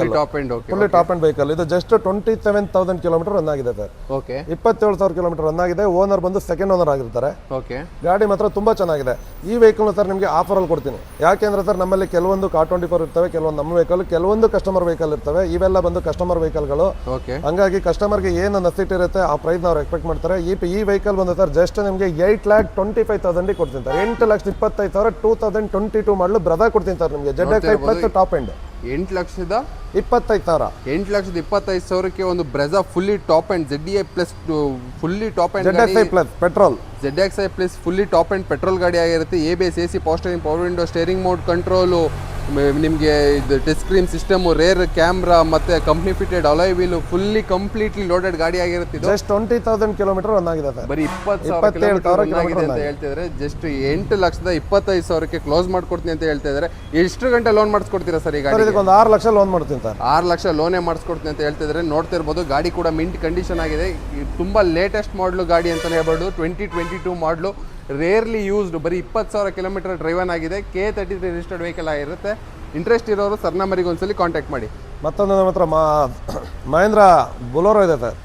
Fully top end vehicle. ಇದು ಜಸ್ಟ್ 27,000 ಕಿಲೋಮೀಟರ್ ರನ್ ಆಗಿದೆ ಸರ್. ಓಕೆ, 27,000 ಕಿಲೋಮೀಟರ್ ರನ್ ಆಗಿದೆ. ಓನರ್ ಬಂದು ಸೆಕೆಂಡ್ ಓನರ್ ಆಗಿರ್ತಾರೆ. ಓಕೆ, ಗಾಡಿ ಮಾತ್ರ ತುಂಬಾ ಚೆನ್ನಾಗಿದೆ. ಈ ವೆಹಿಕಲ್ ಸರ್ ನಿಮಗೆ ಆಫರ್ ಅಲ್ಲಿ ಕೊಡ್ತೀನಿ. ಯಾಕೆಂದ್ರೆ ಸರ್ ನಮ್ಮಲ್ಲಿ ಕೆಲವೊಂದು car24 ಇರ್ತವೆ, ಕೆಲವೊಂದು ನಮ್ಮ ವೆಹಿಕಲ್, ಕೆಲವೊಂದು ಕಸ್ಟಮರ್ ವೆಹಿಕಲ್ ಇರ್ತವೆ. ಇವೆಲ್ಲ ಬಂದು ಕಸ್ಟಮರ್ ವೆಹಿಕಲ್ಗಳು. ಓಕೆ, ಹಂಗಾಗಿ ಕಸ್ಟಮರ್ಗೆ ಏನು ನೆಸಿಟಿ ಇರುತ್ತೆ ಆ ಪ್ರೈಸ್ ನಾವು ಎಕ್ಸ್ಪೆಕ್ಟ್ ಮಾಡ್ತಾರೆ. ಈ ವೆಹಿಕಲ್ ಬಂದು ಸರ್ ಜಸ್ಟ್ ನಿಮಗೆ 8,25,000 ಕೊಡ್ತೀನಿ ಸರ್. 8,25,000 2022 ಮಾಡಲು ಬ್ರದಾ ಕೊಡ್ತೀನಿ ಸರ್ ನಿಮಗೆ. ZXi plus top end 8,25,000. 8,25,000 ಒಂದು Brezza fully top end ZXi plus fully top end ZXi plus petrol, ZXi plus fully top end petrol ಗಾಡಿ ಆಗಿರುತ್ತೆ. ABS, AC, power steering, power window, steering mode control, ನಿಮಗೆ ಇದು touch screen system, rear camera, ಮತ್ತೆ company fitted alloy wheel, fully completely loaded ಗಾಡಿ ಆಗಿರುತ್ತೆ. ಜಸ್ಟ್ 20,000 ಕಿಲೋಮೀಟರ್ ರನ್ ಆಗಿದೆ ಸರ್. ಬರೀ 27,000 ಆಗಿದೆ ಅಂತ ಹೇಳ್ತಿದ್ದಾರೆ. ಜಸ್ಟ್ 8,25,000 ಕ್ಲೋಸ್ ಮಾಡ್ಕೊಡ್ತೀನಿ ಅಂತ ಹೇಳ್ತಾ ಇದ್ದಾರೆ. ಎಷ್ಟು ಗಂಟೆ ಲೋನ್ ಮಾಡಿಸ್ಕೊಡ್ತೀರಾ ಸರ್ ಈ ಗಾಡಿ? ಒಂದು 6 ಲಕ್ಷ ಲೋನ್ ಮಾಡ್ತೀನಿ ಸರ್. 6 ಲಕ್ಷ ಲೋನೇ ಮಾಡಿಸ್ಕೊಡ್ತೀನಿ ಅಂತ ಹೇಳ್ತಿದ್ದಾರೆ. ನೋಡ್ತಾ ಇರ್ಬೋದು, ಗಾಡಿ ಕೂಡ ಮಿಂಟ್ ಕಂಡೀಷನ್ ಆಗಿದೆ. ತುಂಬಾ ಲೇಟೆಸ್ಟ್ ಮಾಡಲು ಗಾಡಿ ಅಂತಾನೆ ಹೇಳ್ಬೋದು. 2022 ಮಾಡಲು, ರೇರ್ಲಿ ಯೂಸ್ಡ್, ಬರೀ 20,000 ಕಿಲೋಮೀಟರ್ ಡ್ರೈವನ್ ಆಗಿದೆ. K33 ರಿಜಿಸ್ಟರ್ಡ್ ವೆಹಿಕಲ್ ಆಗಿರುತ್ತೆ. ಇಂಟ್ರೆಸ್ಟ್ ಇರೋರು ಸರ್ ನಂಬರಿಗೆ ಒಂದ್ಸಲಿ ಕಾಂಟ್ಯಾಕ್ಟ್ ಮಾಡಿ. ಮತ್ತೊಂದು ನಮ್ಮ ಹತ್ರ ಮಹೇಂದ್ರ ಬೊಲೋರೋ ಇದೆ sir,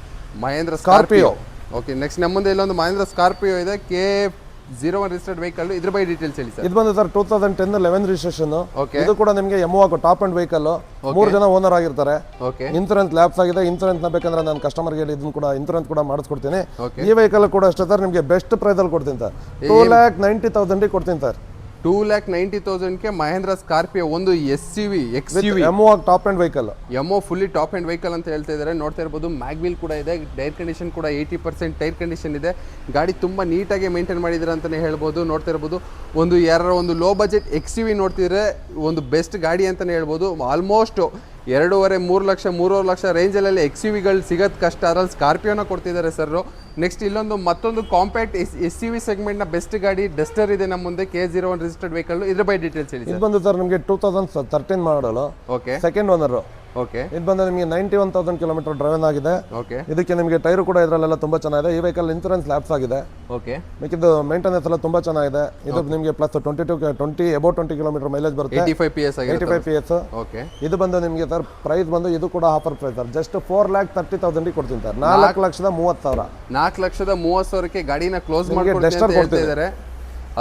Mahindra Scorpio. Okay, next ನಮ್ಮ ಮುಂದೆ ಇಲ್ಲೊಂದು ಮಹೇಂದ್ರ ಸ್ಕಾರ್ಪಿಯೋ ಇದೆ, K01 ರಿಜಿಸ್ಟರ್ಡ್ ವೆಹಿಕಲ್. ಇದ್ರ ಬಗ್ಗೆ ಡೀಟೇಲ್ಸ್ ಹೇಳಿ ಸರ್. ಇದು ಬಂದು ಸರ್ 2010-11 ರಿಜಿಸ್ಟ್ರೇಷನ್. ಓಕೆ, ಇದು ಕೂಡ ನಿಮಗೆ ಎಮೋವಾಗೋ ಟಾಪ್ ಅಂಡ್ ವೆಹಿಕಲ್. 3 ಜನ ಓನರ್ ಆಗಿರ್ತಾರೆ. ಓಕೆ, ಇನ್ಸೂರೆನ್ಸ್ ಲ್ಯಾಪ್ಸ್ ಆಗಿದೆ. ಇನ್ಸೂರೆನ್ಸ್ ನ ಬೇಕಂದ್ರೆ ನಾನು ಕಸ್ಟಮರ್ಗೆ ಇದನ್ನು ಕೂಡ ಇನ್ಸೂರೆನ್ಸ್ ಕೂಡ ಮಾಡಿಸ್ಕೊಡ್ತೀನಿ. ಈ ವೆಹಿಕಲ್ ಕೂಡ ಅಷ್ಟೇ ಸರ್, ನಿಮಗೆ ಬೆಸ್ಟ್ ಪ್ರೈಸ್ ಅಲ್ಲಿ ಕೊಡ್ತೀನಿ ಸರ್. 2,90,000 ಕೊಡ್ತೀನಿ ಸರ್. 2,90,000 ಮಹೇಂದ್ರ ಸ್ಕಾರ್ಪಿಯೋ, ಒಂದು SUV XUV ಎಮೋವಾಗ್ ಟಾಪ್ ಅಂಡ್ ವೆಹಿಕಲ್. ಎಮೋ ಫುಲ್ಲಿ ಟಾಪ್ ಅಂಡ್ ವೆಹಿಕಲ್ ಅಂತ ಹೇಳ್ತಾ ಇದ್ದಾರೆ. ನೋಡ್ತಾ ಇರ್ಬೋದು, ಮ್ಯಾಗ್ವೀಲ್ ಕೂಡ ಇದೆ. ಟೈರ್ ಕಂಡೀಷನ್ ಕೂಡ 80% ಟೈರ್ ಕಂಡೀಷನ್ ಇದೆ. ಗಾಡಿ ತುಂಬ ನೀಟಾಗಿ ಮೇಂಟೈನ್ ಮಾಡಿದ್ರೆ ಅಂತಲೇ ಹೇಳ್ಬೋದು. ನೋಡ್ತಾ ಇರ್ಬೋದು, ಒಂದು ಲೋ ಬಜೆಟ್ XUV ನೋಡ್ತಿದ್ರೆ ಒಂದು ಬೆಸ್ಟ್ ಗಾಡಿ ಅಂತಲೇ ಹೇಳ್ಬೋದು. ಆಲ್ಮೋಸ್ಟ್ 2.5-3 ಲಕ್ಷ 3.5 ಲಕ್ಷ ರೇಂಜಲ್ಲಿ XUVಗಳು ಸಿಗೋದು ಕಷ್ಟ. ಅದ್ರಲ್ಲಿ ಸ್ಕಾರ್ಪಿಯೋನ ಕೊಡ್ತಿದ್ದಾರೆ ಸರ್. ನೆಕ್ಸ್ಟ್ ಮತ್ತೊಂದು ಕಾಂಪ್ಯಾಕ್ಟ್ SUV ಸೆಗ್ಮೆಂಟ್ನ ಬೆಸ್ಟ್ ಗಾಡಿ ಡಸ್ಟರ್ ಇದೆ ನಮ್ಮ ಮುಂದೆ, K01 ರಿಜಿಸ್ಟರ್ಡ್ ವೆಹಿಕಲ್. ಇದ್ರ ಬಗ್ಗೆ ಡೀಟೇಲ್ಸ್ ಹೇಳಿ. ಇದು ಬಂದು ಸರ್ ನಿಮಗೆ 2013 ಮಾಡಲು, ಓಕೆ, ಸೆಕೆಂಡ್ ಓನರ್. ಓಕೆ, ಇದು ಬಂದು ನಿಮಗೆ 91,000 ಕಿಲೋಮೀಟರ್ ಡ್ರೈವನ್ ಆಗಿದೆ. ಓಕೆ, ಇದಕ್ಕೆ ನಿಮಗೆ ಟೈರು ಕೂಡ ಇದರಲ್ಲೆಲ್ಲ ತುಂಬಾ ಚೆನ್ನಾಗಿದೆ. ಈ ವೆಹಿಕಲ್ ಇನ್ಸೂರೆನ್ಸ್ ಲ್ಯಾಪ್ಸ್ ಆಗಿದೆ. ಓಕೆ, ಮಿಕ್ಕಿದ್ದು ಮೇಂಟೆನೆನ್ಸ್ ಎಲ್ಲ ತುಂಬಾ ಚೆನ್ನಾಗಿದೆ. ಇದು ನಿಮಗೆ ಪ್ಲಸ್ 20 ಕಿಲೋಮೀಟರ್ ಮೈಲೇಜ್ ಬರುತ್ತೆ. 85 PS ಆಗಿದೆ. 85 PS. ಓಕೆ, ಇದು ಬಂದು ನಿಮಗೆ ಸರ್ ಪ್ರೈಸ್ ಬಂದು ಇದು ಕೂಡ ಆಫರ್ ಪ್ರೈಸ್ ಸರ್. ಜಸ್ಟ್ 4,30,000 ಕೊಡ್ತೀನಿ ಸರ್. 4,30,000. 4,30,000 ಗಾಡಿನ ಕ್ಲೋಸ್ ಮಾಡ್ಕೊಡ್ತಿದ್ದಾರೆ.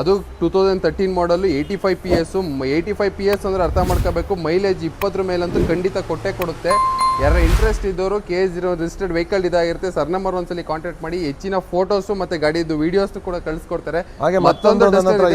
ಅದು 2013 ಮಾಡಲು, 85 PS. 85 PS ಅಂದ್ರೆ ಅರ್ಥ ಮಾಡ್ಕೋಬೇಕು, ಮೈಲೇಜ್ 20 ಮೇಲಂತೂ ಖಂಡಿತ ಕೊಟ್ಟೆ ಕೊಡುತ್ತೆ. ಯಾರ ಇಂಟ್ರೆಸ್ಟ್ ಇದ್ದವರು KA0 ರಿಜಿಸ್ಟರ್ಡ್ ವೆಹಿಕಲ್ ಇದಾಗಿರುತ್ತೆ ಸರ್ ನಂಬರ್ ಒಂದ್ಸಲಿ ಕಾಂಟ್ಯಾಕ್ಟ್ ಮಾಡಿ ಹೆಚ್ಚಿನ ಫೋಟೋಸ್ ಮತ್ತೆ ಗಾಡಿದು ವಿಡಿಯೋಸ್ ಕೂಡ ಕಳಿಸ್ಕೊಡ್ತಾರೆ. ಹಾಗೆ ಮತ್ತೊಂದು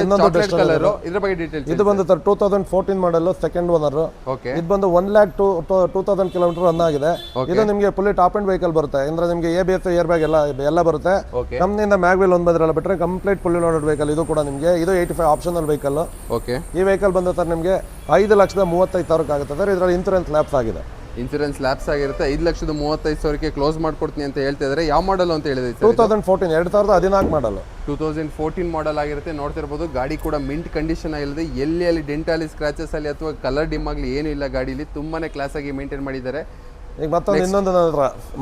ಇನ್ನೊಂದು ಚಾಕ್ಲೇಟ್ ಕಲರ್, ಇದ್ರ ಬಗ್ಗೆ ಡೀಟೇಲ್ಸ್. ಇದು ಬಂದು ಸರ್ 2014 ಮಾಡಲ್, ಸೆಕೆಂಡ್ ಓನರ್. ಓಕೆ, ಇದು ಬಂದು 1,02,000 ಕಿಲೋಮೀಟರ್ ರನ್ ಆಗಿದೆ. ಇದು ನಿಮಗೆ ಫುಲ್ಲಿ ಟಾಪ್ ಅಂಡ್ ವೆಹಿಕಲ್ ಬರುತ್ತೆ, ಅಂದ್ರೆ ನಿಮಗೆ ABS ಏರ್ ಬ್ಯಾಗ್ ಎಲ್ಲ ಬರುತ್ತೆ. ಕಂಪ್ನಿಯಿಂದ ಮ್ಯಾಗ್ವಿಲ್ ಒಂದು ಬಂದಿರಲ್ಲ ಬಿಟ್ಟರೆ ಕಂಪ್ಲೀಟ್ ಫುಲ್ಲಿ ಲೋಡೆಡ್ ವೆಹಿಕಲ್. ಇದು ಕೂಡ ನಿಮಗೆ ಇದು 85 ಆಪ್ಷನಲ್ ವೆಹಿಕಲ್. ಓಕೆ, ಈ ವೆಹಿಕಲ್ ಬಂದು ಸರ್ ನಿಮಗೆ 5,35,000 ಆಗುತ್ತೆ ಸರ್. ಇದರಲ್ಲಿ ಇನ್ಸೂರೆನ್ಸ್ ಲ್ಯಾಪ್ಸ್ ಆಗಿದೆ. ಇನ್ಸೂರೆನ್ಸ್ ಲ್ಯಾಪ್ಸ್ ಆಗಿರುತ್ತೆ. 5,35,000ಕ್ಕೆ ಕ್ಲೋಸ್ ಮಾಡ್ಕೊಡ್ತೀನಿ ಅಂತ ಹೇಳ್ತಾ ಇದ್ದಾರೆ. ಯಾವ ಮಾಡಲ್ ಅಂತ ಹೇಳಿದ್ರೆ 2014 ಮಾಡಲ್, 2014 ಮಾಡಲ್ ಆಗಿರುತ್ತೆ. ನೋಡ್ತಿರ್ಬೋದು ಗಾಡಿ ಕೂಡ ಮಿಂಟ್ ಕಂಡೀಷನ್ ಆಗಿರುತ್ತೆ. ಎಲ್ಲಿ ಡೆಂಟಲ್ಲಿ ಸ್ಕ್ರಾಚಸ್ ಅಲ್ಲಿ ಅಥವಾ ಕಲರ್ ಡಿಮ್ ಆಗಲಿ ಏನೂ ಇಲ್ಲ. ಗಾಡಿಲಿ ತುಂಬಾನೇ ಕ್ಲಾಸ್ ಆಗಿ ಮೇಂಟೈನ್ ಮಾಡಿದ್ದಾರೆ. ಈಗ ಮತ್ತೊಂದು ಇನ್ನೊಂದು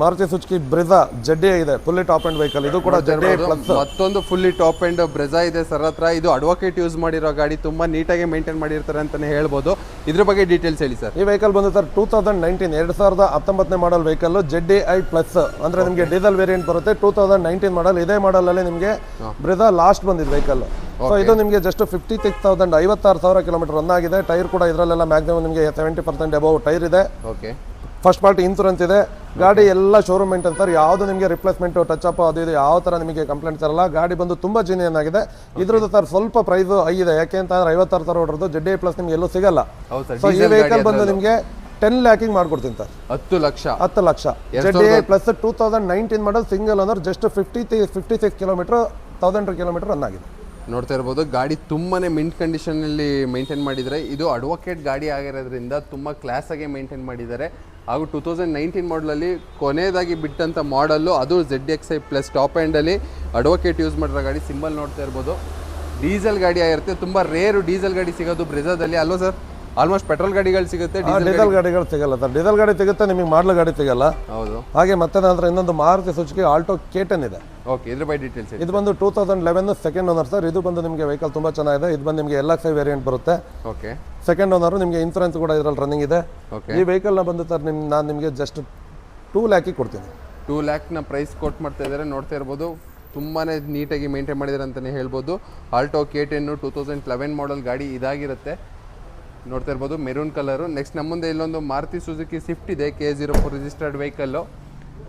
ಮಾರುತಿ ಸುಜುಕಿ ಬ್ರೆಜಾ ಜಡ್ಡಿ ಇದೆ, ಫುಲ್ಲಿ ಟಾಪ್ ಅಂಡ್ ವೆಹಿಕಲ್. ಇದು ಕೂಡ ಜಡ್ಡಿ ಪ್ಲಸ್. ಮತ್ತೊಂದು ಫುಲ್ಲಿ ಟಾಪ್ ಅಂಡ್ ಬ್ರೆಜಾ ಇದೆ ಸರ್ ಹತ್ರ. ಇದು ಅಡ್ವೊಕೇಟ್ ಯೂಸ್ ಮಾಡಿರೋ ಗಾಡಿ, ತುಂಬಾ ನೀಟಾಗಿ ಮೇಂಟೈನ್ ಮಾಡಿರ್ತಾರೆ ಅಂತಾನೆ ಹೇಳ್ಬೋದು. ಇದ್ರ ಬಗ್ಗೆ ಡೀಟೇಲ್ಸ್ ಹೇಳಿ ಸರ್. ಈ ವೆಹಿಕಲ್ ಬಂದು sir 2019 model vehicle, ZD I plus, ಅಂದ್ರೆ ನಿಮಗೆ ಡೀಸೆಲ್ ವೇರಿಯಂಟ್ ಬರುತ್ತೆ. 2019 ಮಾಡಲ್. ಇದೇ ಮಾಡಲ್ ಅಲ್ಲಿ ನಿಮಗೆ ಬ್ರೆಜಾ ಲಾಸ್ಟ್ ಬಂದಿದೆ ವೆಹಿಕಲ್. ಸೊ ಇದು ನಿಮಗೆ ಜಸ್ಟ್ 56,000 56,000 ಕಿಲೋಮೀಟರ್ ರನ್ ಆಗಿದೆ. ಟೈರ್ ಕೂಡ ಇದರಲ್ಲೆಲ್ಲ ಮ್ಯಾಕ್ಸಿಮಮ್ ನಿಮಗೆ 70% ಅಬೌವ್ ಟೈರ್ ಇದೆ. ಓಕೆ, ಫಸ್ಟ್ ಪಾರ್ಟಿ ಇನ್ಸೂರೆನ್ಸ್ ಇದೆ. ಗಾಡಿ ಎಲ್ಲ ಶೋರೂಮ್ ಮೇಂಟೈನ್ ಸರ್. ಯಾವುದು ನಿಮಗೆ ರಿಪ್ಲೇಸ್ಮೆಂಟ್ ಟಚ್ ಅಪ್ ಅದು ಇದು ಯಾವ ಥರ ನಿಮಗೆ ಕಂಪ್ಲೇಂಟ್ಸ್ ಇರಲ್ಲ. ಗಾಡಿ ಬಂದು ತುಂಬ ಜೆನ್ಯೂನ್ ಆಗಿದೆ. ಇದ್ರದ್ದು ಸರ್ ಸ್ವಲ್ಪ ಪ್ರೈಸ್ ಹೈ ಇದೆ, ಯಾಕೆ ಅಂತಂದ್ರೆ 56,000 ಹೊಡೆದು ಜಡ್ಡಿ ಪ್ಲಸ್ ನಿಮ್ಗೆ ಎಲ್ಲೂ ಸಿಗಲ್ಲ. ಸೊ ಈ ವೆಹಿಕಲ್ ಬಂದು ನಿಮಗೆ 10 ಲ್ಯಾಕಿಂಗ್ ಮಾಡ್ಕೊಡ್ತೀನಿ ಸರ್. 10 ಲಕ್ಷ. ZD plus 2019 model, single owner, just 56 kilometre 1000 kilometre run ಆಗಿದೆ. ನೋಡ್ತಾ ಇರ್ಬೋದು ಗಾಡಿ ತುಂಬಾನೇ ಮಿಂಟ್ ಕಂಡೀಷನ್ ಅಲ್ಲಿ ಮೇಂಟೈನ್ ಮಾಡಿದ್ದಾರೆ. ಇದು ಅಡ್ವೊಕೇಟ್ ಗಾಡಿ ಆಗಿರೋದ್ರಿಂದ ತುಂಬಾ ಕ್ಲಾಸ್ ಆಗಿ ಮೇಂಟೈನ್ ಮಾಡಿದ್ದಾರೆ. ಹಾಗೂ 2019 ಮಾಡಲಲ್ಲಿ ಕೊನೆಯದಾಗಿ ಬಿಟ್ಟಂಥ ಮಾಡಲ್ಲು ಅದು ZXi ಪ್ಲಸ್ ಟಾಪ್ ಎಂಡಲ್ಲಿ ಅಡ್ವೊಕೇಟ್ ಯೂಸ್ ಮಾಡಿರೋ ಗಾಡಿ. ಸಿಂಬಲ್ ನೋಡ್ತಾ ಇರ್ಬೋದು. ಡೀಸೆಲ್ ಗಾಡಿ ಆಗಿರುತ್ತೆ. ತುಂಬ ರೇರು ಡೀಸೆಲ್ ಗಾಡಿ ಸಿಗೋದು ಬ್ರೆಜಾದಲ್ಲಿ, ಅಲ್ವಾ ಸರ್? ಆಲ್ಮೋಸ್ಟ್ ಪೆಟ್ರೋಲ್ ಗಾಡಿಗಳು ಸಿಗುತ್ತೆ, ಡೀಸೆಲ್ ಗಾಡಿಗಳು ಸಿಗಲ್ಲ ಸರ್. ಡೀಸೆಲ್ ಗಾಡಿ ಸಿಗುತ್ತೆ, ನಿಮಗೆ ಮಾಡಲ್ ಗಾಡಿ ಸಿಗಲ್ಲ. ಹೌದು. ಹಾಗೆ ಮತ್ತೆ ನಂತರ ಇನ್ನೊಂದು ಮಾರುತಿ ಸುಜುಕಿ ಆಲ್ಟೋ K10 ಇದೆ. ಓಕೆ, ಇದ್ರ ಬಗ್ಗೆ ಡೀಟೇಲ್ಸ್. ಇದು ಬಂದು 2011 ಸೆಕೆಂಡ್ ಓನರ್ ಸರ್. ಇದು ಬಂದು ನಿಮಗೆ ವೆಹಿಕಲ್ ತುಂಬ ಚೆನ್ನಾಗಿದೆ. ಇದು ಬಂದು ನಿಮಗೆ LXi ವೇರಿಯಂಟ್ ಬರುತ್ತೆ. ಓಕೆ, ಸೆಕೆಂಡ್ ಓನರ್, ನಿಮಗೆ ಇನ್ಸೂರೆನ್ಸ್ ಕೂಡ ಇದರಲ್ಲಿ ರನ್ನಿಂಗ್ ಇದೆ. ಈ ವೆಹಿಕಲ್ನ ಬಂದು ಸರ್ ನಾನು ನಿಮಗೆ ಜಸ್ಟ್ 2 ಲ್ಯಾಕಿಗೆ ಕೊಡ್ತೀನಿ. 2 ಲ್ಯಾಕ್ನ ಪ್ರೈಸ್ ಕೊಟ್ಟು ಮಾಡ್ತಾ ಇದ್ದಾರೆ. ನೋಡ್ತಾ ಇರ್ಬೋದು, ತುಂಬಾ ನೀಟಾಗಿ ಮೇಂಟೈನ್ ಮಾಡಿದ್ದಾರೆ ಅಂತಲೇ ಹೇಳ್ಬೋದು. ಆಲ್ಟೋ K10 2011 ಮಾಡಲ್ ಗಾಡಿ ಇದಾಗಿರುತ್ತೆ. ನೋಡ್ತಾ ಇರ್ಬೋದು, ಮೆರೂನ್ ಕಲರು. ನೆಕ್ಸ್ಟ್ ನಮ್ಮ ಮುಂದೆ ಇಲ್ಲೊಂದು ಮಾರುತಿ ಸುಜುಕಿ ಸ್ವಿಫ್ಟ್ ಇದೆ, KA04 ರಿಜಿಸ್ಟರ್ಡ್ ವೆಹಿಕಲ್ಲು.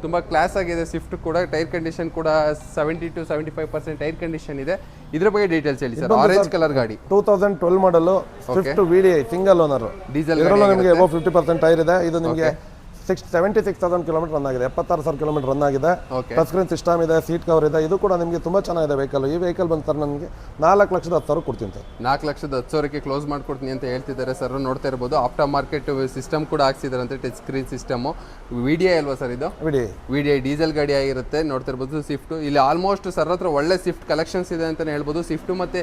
ತುಂಬ ಕ್ಲಾಸ್ ಆಗಿದೆ ಸ್ವಿಫ್ಟ್ ಕೂಡ. ಟೈರ್ ಕಂಡೀಷನ್ ಕೂಡ 70 to 75% ಟೈರ್ ಕಂಡೀಷನ್ ಇದೆ. ಇದ್ರ ಬಗ್ಗೆ ಡೀಟೇಲ್ಸ್ ಹೇಳಿ ಸರ್. ಆರೆಂಜ್ ಕಲರ್ ಗಾಡಿ, 2012 ಮಾಡಲು, Swift VDI single owner, diesel. ಇದರಲ್ಲೂ ನಿಮಗೆ 50% ಟೈರ್ ಇದೆ. ಇದು ನಿಮಗೆ 76,000 ಕಿಲೋಮೀಟರ್ ರನ್ ಆಗಿದೆ, 76,000 ಕಿಲೋಮೀಟರ್ ರನ್ ಆಗಿದೆ. ಟಚ್ ಸ್ಕ್ರೀನ್ ಸಿಸ್ಟಮ್ ಇದೆ, ಸೀಟ್ ಕವರ್ ಇದೆ. ಇದು ಕೂಡ ನಿಮಗೆ ತುಂಬ ಚೆನ್ನಾಗಿದೆ ವೆಹಿಕಲ್. ಈ ವೆಹಿಕಲ್ ಬಂದು ಸರ್ ನನಗೆ 4,10,000 ಕೊಡ್ತೀನಿ ಸರ್. 4,10,000ಕ್ಕೆ ಕ್ಲೋಸ್ ಮಾಡ್ಕೊಡ್ತೀನಿ ಅಂತ ಹೇಳ್ತಿದ್ದಾರೆ ಸರ್. ನೋಡ್ತಾ ಇರ್ಬೋದು, ಆಫ್ಟರ್ ಮಾರ್ಕೆಟ್ ಸಿಸ್ಟಮ್ ಕೂಡ ಹಾಕ್ಸಿದ್ದಾರೆ ಅಂತ, ಟಚ್ ಸ್ಕ್ರೀನ್ ಸಿಸ್ಟಮು. VDI ಅಲ್ವಾ ಸರ್ ಇದು? VDI ಡೀಸೆಲ್ ಗಾಡಿ ಆಗಿರುತ್ತೆ. ನೋಡ್ತಾ ಇರ್ಬೋದು ಸ್ವಿಫ್ಟ್. ಇಲ್ಲಿ ಆಲ್ಮೋಸ್ಟ್ ಸರ್ ಹತ್ರ ಒಳ್ಳೆ ಸ್ವಿಫ್ಟ್ ಕಲೆಕ್ಷನ್ಸ್ ಇದೆ ಅಂತಲೇ ಹೇಳ್ಬೋದು. ಸ್ವಿಫ್ಟ್ ಮತ್ತು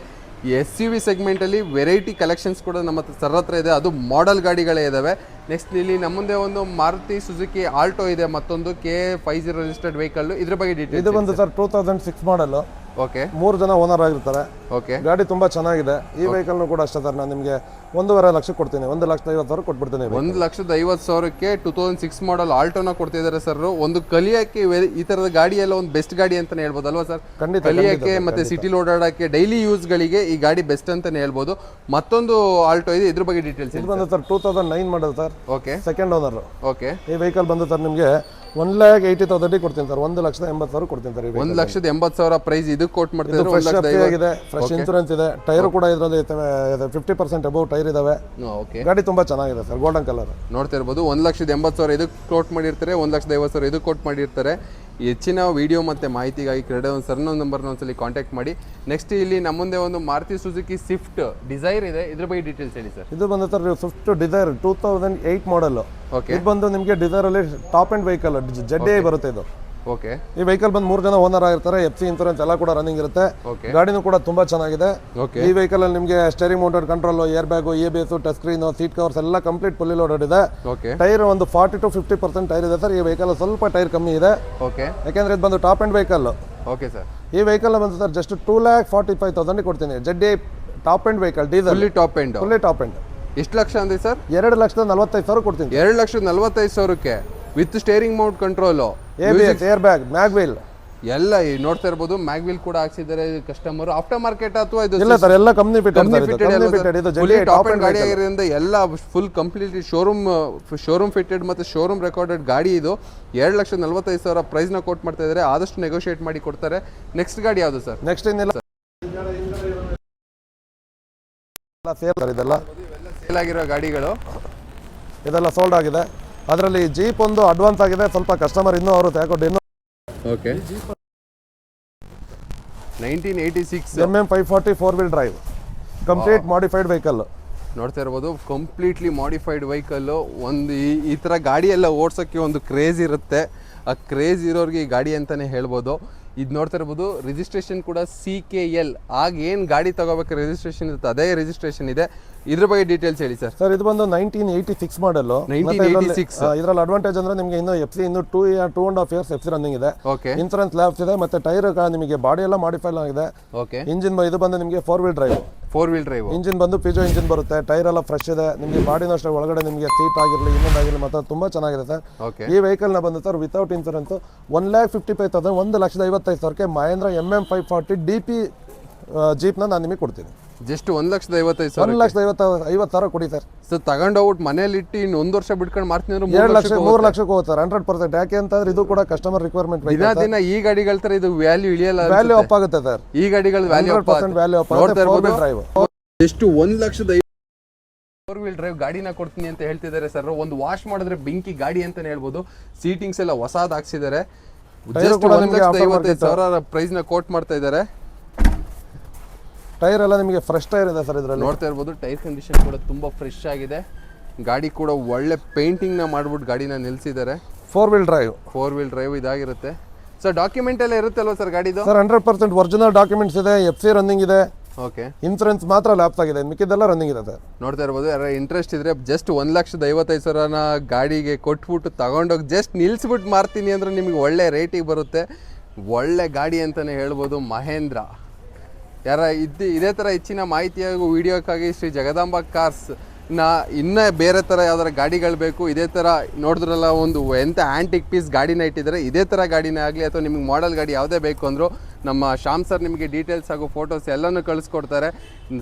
SUV ಸೆಗ್ಮೆಂಟಲ್ಲಿ ವೆರೈಟಿ ಕಲೆಕ್ಷನ್ಸ್ ಕೂಡ ನಮ್ಮ ಸರ್ ಹತ್ರ ಇದೆ. ಅದು ಮಾಡೆಲ್ ಗಾಡಿಗಳೇ ಇದ್ದಾವೆ. ನೆಕ್ಸ್ಟ್ ಇಲ್ಲಿ ನಮ್ಮ ಮುಂದೆ ಒಂದು ಮಾರುತಿ ಸುಜುಕಿ ಆಲ್ಟೋ ಇದೆ, ಮತ್ತೊಂದು KA50 ರಿಜಿಸ್ಟರ್ಡ್ ವೆಹಿಕಲ್. ಇದ್ರ ಬಗ್ಗೆ ಡೀಟೇಲ್. ಇದು ಬಂದು ಸರ್ 2006 ಮಾಡಲ್. ಓಕೆ, 3 ಜನ ಓನರ್ ಆಗಿರ್ತಾರೆ. ಓಕೆ, ಗಾಡಿ ತುಂಬಾ ಚೆನ್ನಾಗಿದೆ. ಈ ವೆಹಿಕಲ್ನು ಕೂಡ ಅಷ್ಟೇ ಸರ್. ನಾನು ನಿಮಗೆ 1.5 ಲಕ್ಷ ಕೊಡ್ತೀನಿ. 1,50,000 ಕೊಟ್ಬಿಡ್ತೀನಿ. 1,50,000ಕ್ಕೆ 2006 ಮಾಡಲ್ ಆಲ್ಟೋನ ಕೊಡ್ತಿದ್ದಾರೆ ಸರ್. ಒಂದು ಕಲಿಯಕ್ಕೆ ಈ ತರದ ಗಾಡಿ ಎಲ್ಲ ಒಂದು ಬೆಸ್ಟ್ ಗಾಡಿ ಅಂತಾನೆ ಹೇಳ್ಬೋದು, ಅಲ್ವಾ ಸರ್? ಕಲಿಯಕ್ಕೆ ಮತ್ತೆ ಸಿಟಿ ಓಡಾಡಕ್ಕೆ ಡೈಲಿ ಯೂಸ್ಗಳಿಗೆ ಈ ಗಾಡಿ ಬೆಸ್ಟ್ ಅಂತಾನೆ ಹೇಳ್ಬೋದು. ಮತ್ತೊಂದು ಆಲ್ಟೋ ಇದೆ, ಇದ್ರ ಬಗ್ಗೆ ಡೀಟೇಲ್ಸ್. ಇದು ಬಂದು sir 2009 model sir. Okay, second owner. Okay, ಈ ವೆಹಿಕಲ್ ಬಂದು ಸರ್ ನಿಮಗೆ 1,80,000 ಕೊಡ್ತೀನಿ ಸರ್. 1,80,000 ಕೊಡ್ತೀನಿ ಸರ್. 1,80,000 ಪ್ರೈಸ್ ಇದು ಕೊಟ್ ಮಾಡ್ತಿದ್ದಾರೆ. ಫ್ರೆಶ್ ಇನ್ಸೂರೆನ್ಸ್ ಇದೆ. ಟೈರ್ ಕೂಡ ಇದರಲ್ಲಿ 50% ಅಬೌವ್ ಟೈರ್ ಇದಾವೆ. ಗಾಡಿ ತುಂಬಾ ಚೆನ್ನಾಗಿದೆ ಸರ್, ಗೋಲ್ಡನ್ ಕಲರ್. ನೋಡ್ತಾ ಇರ್ಬೋದು, 1,80,000 ಇದಕ್ಕೆ ಕೋಟ್ ಮಾಡಿರ್ತಾರೆ, 1,50,000 ಇದಕ್ಕೆ ಕೋಟ್ ಮಾಡಿರ್ತಾರೆ. ಹೆಚ್ಚಿನ ವಿಡಿಯೋ ಮತ್ತು ಮಾಹಿತಿಗಾಗಿ ಕ್ರೆಡೆ ಒಂದು ಸರ್ನ ನಂಬರ್ನ ಒಂದ್ಸಲಿ ಕಾಂಟ್ಯಾಕ್ಟ್ ಮಾಡಿ. ನೆಕ್ಸ್ಟ್ ಇಲ್ಲಿ ನಮ್ಮ ಮುಂದೆ ಒಂದು ಮಾರುತಿ ಸುಜುಕಿ ಸ್ವಿಫ್ಟ್ ಡಿಸೈರ್ ಇದೆ, ಇದ್ರ ಬಗ್ಗೆ ಡೀಟೇಲ್ಸ್ ಹೇಳಿ ಸರ್. ಇದು ಬಂದು ಸರ್ ಸ್ವಿಫ್ಟ್ ಡಿಸೈರ್ 2008 ಮಾಡಲ್. ಓಕೆ, ಇದು ಬಂದು ನಿಮಗೆ ಡಿಸೈರ್ ಅಲ್ಲಿ ಟಾಪ್ ಅಂಡ್ ವೆಹಿಕಲ್, ZDI ಬರುತ್ತೆ ಇದು. ಓಕೆ, ಈ ವೆಹಿಕಲ್ ಬಂದು 3 ಜನ ಓನರ್ ಆಗಿರ್ತಾರೆ. FC ಇನ್ಸೂರೆನ್ಸ್ ಎಲ್ಲ ಕೂಡ ರನ್ನಿಂಗ್ ಇರುತ್ತೆ. ಗಾಡಿನೂ ಕೂಡ ತುಂಬಾ ಚೆನ್ನಾಗಿದೆ. ಈ ವೆಹಿಕಲ್ ಅಲ್ಲಿ ನಿಮಗೆ steering mounted control, air bag, ABS, touch screen, seat covers ಎಲ್ಲ ಕಂಪ್ಲೀಟ್ ಫುಲ್ಲಿ ಲೋಡೆಡ್ ಇದೆ. ಟೈರ್ ಒಂದು 40 to 50% ಟೈರ್ ಇದೆ ಸರ್. ಈ ವೆಹಿಕಲ್ ಸ್ವಲ್ಪ ಟೈರ್ ಕಮ್ಮಿ ಇದೆ, ಯಾಕೆಂದ್ರೆ ಇದು ಬಂದು top end vehicle. Okay sir, ಈ ವೆಹಿಕಲ್ ಬಂದು ಸರ್ ಜಸ್ಟ್ 2,45,000 ಕೊಡ್ತೀನಿ. ZDI top end vehicle, diesel, fully top end. ಎಷ್ಟು ಲಕ್ಷ ಅಂದ್ರೆ ಸರ್? 2,45,000 ಕೊಡ್ತೀನಿ. 2,45,000ಕ್ಕೆ with steering mount control, ABS, air bag, mag wheel, ಎಲ್ಲ ನೋಡ್ತಾ ಇರ್ಬೋದು ಮ್ಯಾಗ್ವಿಲ್ ಕೂಡ ಹಾಕ್ಸಿದ್ದಾರೆ ಕಸ್ಟಮರ್ ಆಫ್ಟರ್ ಮಾರ್ಕೆಟ್ ಅಥವಾ ಇದು ಇಲ್ಲ ಸರ್, ಎಲ್ಲ ಕಂಪ್ನಿ ಫಿಟೆಡ್ ಇದು ಫುಲ್ಲಿ ಟಾಪ್ ಅಂಡ್ ಗಾಡಿ ಆಗಿರೋದ್ರಿಂದ ಎಲ್ಲ ಫುಲ್ ಕಂಪ್ಲೀಟ್ಲಿ ಶೋರೂಮ್ ಫಿಟೆಡ್ ಮತ್ತೆ ಶೋರೂಮ್ ರೆಕಾರ್ಡೆಡ್ ಗಾಡಿ ಇದು 2,45,000 ಪ್ರೈಸ್ನ ಕೋಟ್ ಮಾಡ್ತಾ ಇದ್ದಾರೆ. ಆದಷ್ಟು ನೆಗೋಷಿಯೇಟ್ ಮಾಡಿ ಕೊಡ್ತಾರೆ. ನೆಕ್ಸ್ಟ್ ಗಾಡಿ ಯಾವುದು ಸರ್? ನೆಕ್ಸ್ಟ್ ಇನ್ನೆಲ್ಲ ಸೇಲ್ ಇದೆಲ್ಲ ಸೇಲ್ ಆಗಿರೋ ಗಾಡಿಗಳು ಇದೆಲ್ಲ ಸೋಲ್ಡ್ ಆಗಿದೆ. ಅದರಲ್ಲಿ ಜೀಪ್ ಒಂದು ಅಡ್ವಾನ್ಸ್ ಆಗಿದೆ, ಸ್ವಲ್ಪ ಕಸ್ಟಮರ್ ಇನ್ನೂ ಅವರು ತಗೊಂಡು ಇನ್ನೂ okay 1986 MM540 4-wheel drive complete modified vehicle ನೋಡ್ತಾ ಇರ್ಬೋದು. Completely modified vehicle. ಒಂದು ಈ ಥರ ಗಾಡಿ ಎಲ್ಲ ಓಡ್ಸೋಕ್ಕೆ ಒಂದು ಕ್ರೇಜ್ ಇರುತ್ತೆ. ಆ ಕ್ರೇಜ್ ಇರೋರಿಗೆ ಈ ಗಾಡಿ ಅಂತಲೇ ಹೇಳ್ಬೋದು. ಇದು ನೋಡ್ತಾ ಇರ್ಬೋದು ರಿಜಿಸ್ಟ್ರೇಷನ್ ಕೂಡ CKL. ಆಗ ಏನು ಗಾಡಿ ತಗೋಬೇಕು ರಿಜಿಸ್ಟ್ರೇಷನ್ ಇರುತ್ತೆ ಅದೇ ರಿಜಿಸ್ಟ್ರೇಷನ್ ಇದೆ. ಇದ್ರ ಬಗ್ಗೆ ಡೀಟೇಲ್ಸ್ ಹೇಳಿ ಸರ್. ಸರ್ ಇದು ಬಂದು 1986 ಮಾಡಲು. 1986 ಇದರಲ್ಲಿ ಅಡ್ವಾಂಟೇಜ್ ಅಂದ್ರೆ ನಿಮಗೆ ಇನ್ನು FC ಇನ್ನು 2.5 years FC ರನ್ನಿಂಗ್ ಇದೆ. ಓಕೆ. ಇನ್ಸೂರೆನ್ಸ್ ಲ್ಯಾಬ್ಸ್ ಇದೆ. ಮತ್ತೆ ಟೈರ್ ನಿಮಗೆ ಬಾಡಿ ಎಲ್ಲ ಮಾಡಿಫೈ ಆಗಿದೆ. ಓಕೆ. ಇಂಜಿನ್ ಇದು ಬಂದು ನಿಮಗೆ 4-wheel drive. 4-wheel drive engine ಬಂದು ಪಿಜೋ ಇಂಜಿನ್ ಬರುತ್ತೆ. ಟೈರ್ ಎಲ್ಲ ಫ್ರೆಶ್ ಇದೆ. ನಿಮಗೆ ಬಾಡಿನೂ ಅಷ್ಟೇ ಒಳಗಡೆ ನಿಮಗೆ ಸೀಟ್ ಆಗಿರಲಿ ಇನ್ನೊಂದಾಗಿರಲಿ ಮತ್ತೆ ತುಂಬಾ ಚೆನ್ನಾಗಿದೆ ಸರ್. ಓಕೆ. ಈ ವೆಹಿಕಲ್ ನ ಬಂದು sir without insurance 1,55,000 1,55,000 Mahindra MM540 DP jeep ನಾನು ನಿಮಗೆ ಕೊಡ್ತೀನಿ. ಜಸ್ಟ್ 1,55,000 1,50,000 ಕೊಡಿ ಸರ್. ಸರ್ ತಗೊಂಡೋಗ್ಬಿಟ್ಟು ಮನೇಲಿ ಇಟ್ಟು ಇನ್ನು 1 ವರ್ಷ ಬಿಟ್ಕೊಂಡು ಮಾಡ್ತೀನಿ ಅಂದ್ರೆ 2 ಲಕ್ಷ 3 ಲಕ್ಷಕ್ಕೆ ಹೋಗುತ್ತೆ ಸರ್ 100%. ಯಾಕೆ ಅಂತಂದ್ರೆ ಇದು ಕೂಡ ಕಸ್ಟಮರ್ ರಿಕ್ವೈರ್ಮೆಂಟ್. ದಿನ ಈ ಗಾಡಿಗಳ ತರ ಇದು ವ್ಯಾಲ್ಯೂ ಇಳಿಯಲ್ಲ. ವ್ಯಾಲ್ಯೂ ಅಪ್ ಆಗುತ್ತೆ ಸರ್. ಈ ಗಾಡಿಗಳ ವ್ಯಾಲ್ಯೂ ಅಪ್ 100% ವ್ಯಾಲ್ಯೂ ಅಪ್ ಆಗುತ್ತೆ. 4-wheel ಡ್ರೈವ್ ಎಷ್ಟು 1,50,000 4-wheel ಡ್ರೈವ್ ಗಾಡಿನ ಕೊಡ್ತೀನಿ ಅಂತ ಹೇಳ್ತಿದ್ದಾರೆ ಸರ್. ಒಂದು ವಾಶ್ ಮಾಡಿದ್ರೆ ಬೆಂಕಿ ಗಾಡಿ ಅಂತಾನೆ ಹೇಳ್ಬೋದು. ಸೀಟಿಂಗ್ಸ್ ಎಲ್ಲ ಹೊಸದು ಹಾಕ್ಸಿದ್ದಾರೆ. ಜಸ್ಟ್ 1,55,000 ಪ್ರೈಸ್ ನ ಕೋಟ್ ಮಾಡ್ತಾ ಇದ್ದಾರೆ. ಟೈರ್ ಎಲ್ಲ ನಿಮಗೆ ಫ್ರೆಶ್ ಟೈರ್ ಇದೆ ಸರ್ ಇದರಲ್ಲಿ. ನೋಡ್ತಾ ಇರ್ಬೋದು ಟೈರ್ ಕಂಡೀಷನ್ ಕೂಡ ತುಂಬಾ ಫ್ರೆಶ್ ಆಗಿದೆ. ಗಾಡಿ ಕೂಡ ಒಳ್ಳೆ ಪೇಂಟಿಂಗ್ ನ ಮಾಡ್ಬಿಟ್ಟು ಗಾಡಿನ ನಿಲ್ಸಿದ್ದಾರೆ. 4-wheel ಡ್ರೈವ್ ಇದಾಗಿರುತ್ತೆ ಸರ್. ಡಾಕ್ಯುಮೆಂಟ್ ಎಲ್ಲ ಇರುತ್ತೆ ಅಲ್ವಾ ಸರ್ ಗಾಡಿದು? ಸರ್ 100% ಒರಿಜಿನಲ್ ಡಾಕ್ಯುಮೆಂಟ್ಸ್ ಇದೆ. FC ರನ್ನಿಂಗ್ ಇದೆ. ಓಕೆ. ಇನ್ಸೂರೆನ್ಸ್ ಮಾತ್ರ ಲ್ಯಾಪ್ಸ್ ಆಗಿದೆ, ಮಿಕ್ಕಿದೆಲ್ಲ ರನ್ನಿಂಗ್ ಇದೆ ಸರ್. ನೋಡ್ತಾ ಇರ್ಬೋದು. ಯಾರು ಇಂಟ್ರೆಸ್ಟ್ ಇದ್ರೆ ಜಸ್ಟ್ 1,55,000 ಗಾಡಿಗೆ ಕೊಟ್ಬಿಟ್ಟು ತಗೊಂಡೋಗಿ ಜಸ್ಟ್ ನಿಲ್ಸ್ಬಿಟ್ಟು ಮಾರ್ತೀನಿ ಅಂದ್ರೆ ನಿಮಗೆ ಒಳ್ಳೆ ರೇಟಿಗೆ ಬರುತ್ತೆ. ಒಳ್ಳೆ ಗಾಡಿ ಅಂತಾನೆ ಹೇಳ್ಬೋದು. ಮಹೇಂದ್ರ ಇದೇ ಥರ ಹೆಚ್ಚಿನ ಮಾಹಿತಿ ಹಾಗೂ ವಿಡಿಯೋಕ್ಕಾಗಿ ಶ್ರೀ ಜಗದಾಂಬ ಕಾರ್ಸ್ ಇನ್ನೂ ಬೇರೆ ಥರ ಯಾವ್ದಾರ ಗಾಡಿಗಳು ಬೇಕು, ಇದೇ ಥರ ನೋಡಿದ್ರಲ್ಲ ಒಂದು ಎಂಥ ಆ್ಯಂಟಿಕ್ ಪೀಸ್ ಗಾಡಿನ ಇಟ್ಟಿದ್ದಾರೆ, ಇದೇ ಥರ ಗಾಡಿನೇ ಆಗಲಿ ಅಥವಾ ನಿಮಗೆ ಮಾಡೆಲ್ ಗಾಡಿ ಯಾವುದೇ ಬೇಕು ಅಂದರೂ ನಮ್ಮ ಶ್ಯಾಮ್ ಸರ್ ನಿಮಗೆ ಡೀಟೇಲ್ಸ್ ಹಾಗೂ ಫೋಟೋಸ್ ಎಲ್ಲನೂ ಕಳಿಸ್ಕೊಡ್ತಾರೆ.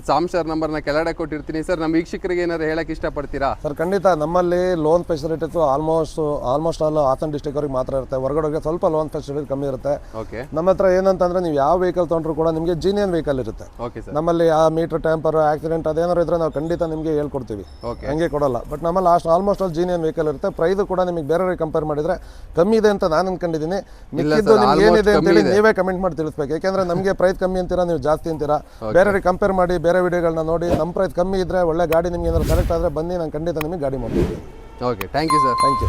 ಶ್ಯಾಮ್ ಸರ್ ನಂಬರ್ನ ಕೆಳಗಡೆ ಕೊಟ್ಟಿರ್ತೀನಿ ಸರ್. ನಮ್ಮ ವೀಕ್ಷಕರಿಗೆ ಏನಾದ್ರು ಹೇಳಕ್ಕೆ ಇಷ್ಟಪಡ್ತೀರಾ? ಸರ್ ಖಂಡಿತ ನಮ್ಮಲ್ಲಿ loan facilities almost all Hassan district ಅವ್ರಿಗೆ ಮಾತ್ರ ಇರುತ್ತೆ. ಹೊರಗಡೆಗೆ ಸ್ವಲ್ಪ ಲೋನ್ ಫೆಸಿಲಿಟಿ ಕಮ್ಮಿ ಇರುತ್ತೆ. ಓಕೆ. ನಮ್ಮ ಹತ್ರ ಏನಂತಂದ್ರೆ ನೀವು ಯಾವ ವೆಹಿಕಲ್ ತೊಗೊಂಡ್ರು ಕೂಡ ನಿಮಗೆ ಜೀನಿಯನ್ ವೆಹಿಕಲ್ ಇರುತ್ತೆ. Okay sir. ನಮ್ಮಲ್ಲಿ ಆ ಮೀಟರ್ ಟ್ಯಾಂಪರ್ ಆಕ್ಸಿಡೆಂಟ್ ಅದೇನಾದ್ರು ಇದ್ರೆ ನಾವು ಖಂಡಿತ ನಿಮಗೆ ಹೇಳ್ಕೊಡ್ತೀವಿ. ಓಕೆ. ಹಂಗೆ ಕೊಡಲ್ಲ. ಬಟ್ ನಮ್ಮಲ್ಲಿ ಆಲ್ಮೋಸ್ಟ್ ಆಲ್ ಜೀನಿಯನ್ ವೆಹಿಕಲ್ ಇರುತ್ತೆ. ಪ್ರೈಸ್ ಕೂಡ ನಿಮಗೆ ಬೇರೆಯವ್ರಿಗೆ ಕಂಪೇರ್ ಮಾಡಿದ್ರೆ ಕಮ್ಮಿ ಇದೆ ಅಂತ ನಾನು ಅನ್ಕೊಂಡಿದ್ದೀನಿ. ಮಿಕ್ಕಿದ್ದು ನಿಮ್ಗೆ ಏನಿದೆ ಅಂತೇಳಿ ನೀವೇ ಕಮೆಂಟ್ ಮಾಡಿ ತಿಳಿಸ್ಬೇಕು. ಯಾಕೆಂದ್ರೆ ನಮಗೆ ಪ್ರೈಸ್ ಕಮ್ಮಿ ಅಂತೀರಾ, ನೀವು ಜಾಸ್ತಿ ಅಂತೀರಾ. ಬೇರೆಯವ್ರಿಗೆ ಕಂಪೇರ್ ಮಾಡಿ ಬೇರೆ ವಿಡಿಯೋಗಳನ್ನ ನೋಡಿ ನಮ್ಮ ಪ್ರೈಸ್ ಕಮ್ಮಿ ಇದ್ರೆ ಒಳ್ಳೆ ಗಾಡಿ ನಿಮ್ಗೆ ಏನಾದ್ರು ಸೆಲೆಕ್ಟ್ ಆದರೆ ಬನ್ನಿ, ನಾನು ಖಂಡಿತ ನಿಮಗೆ ಗಾಡಿ ಮಾಡ್ತೀನಿ. Okay, thank you sir. Thank you.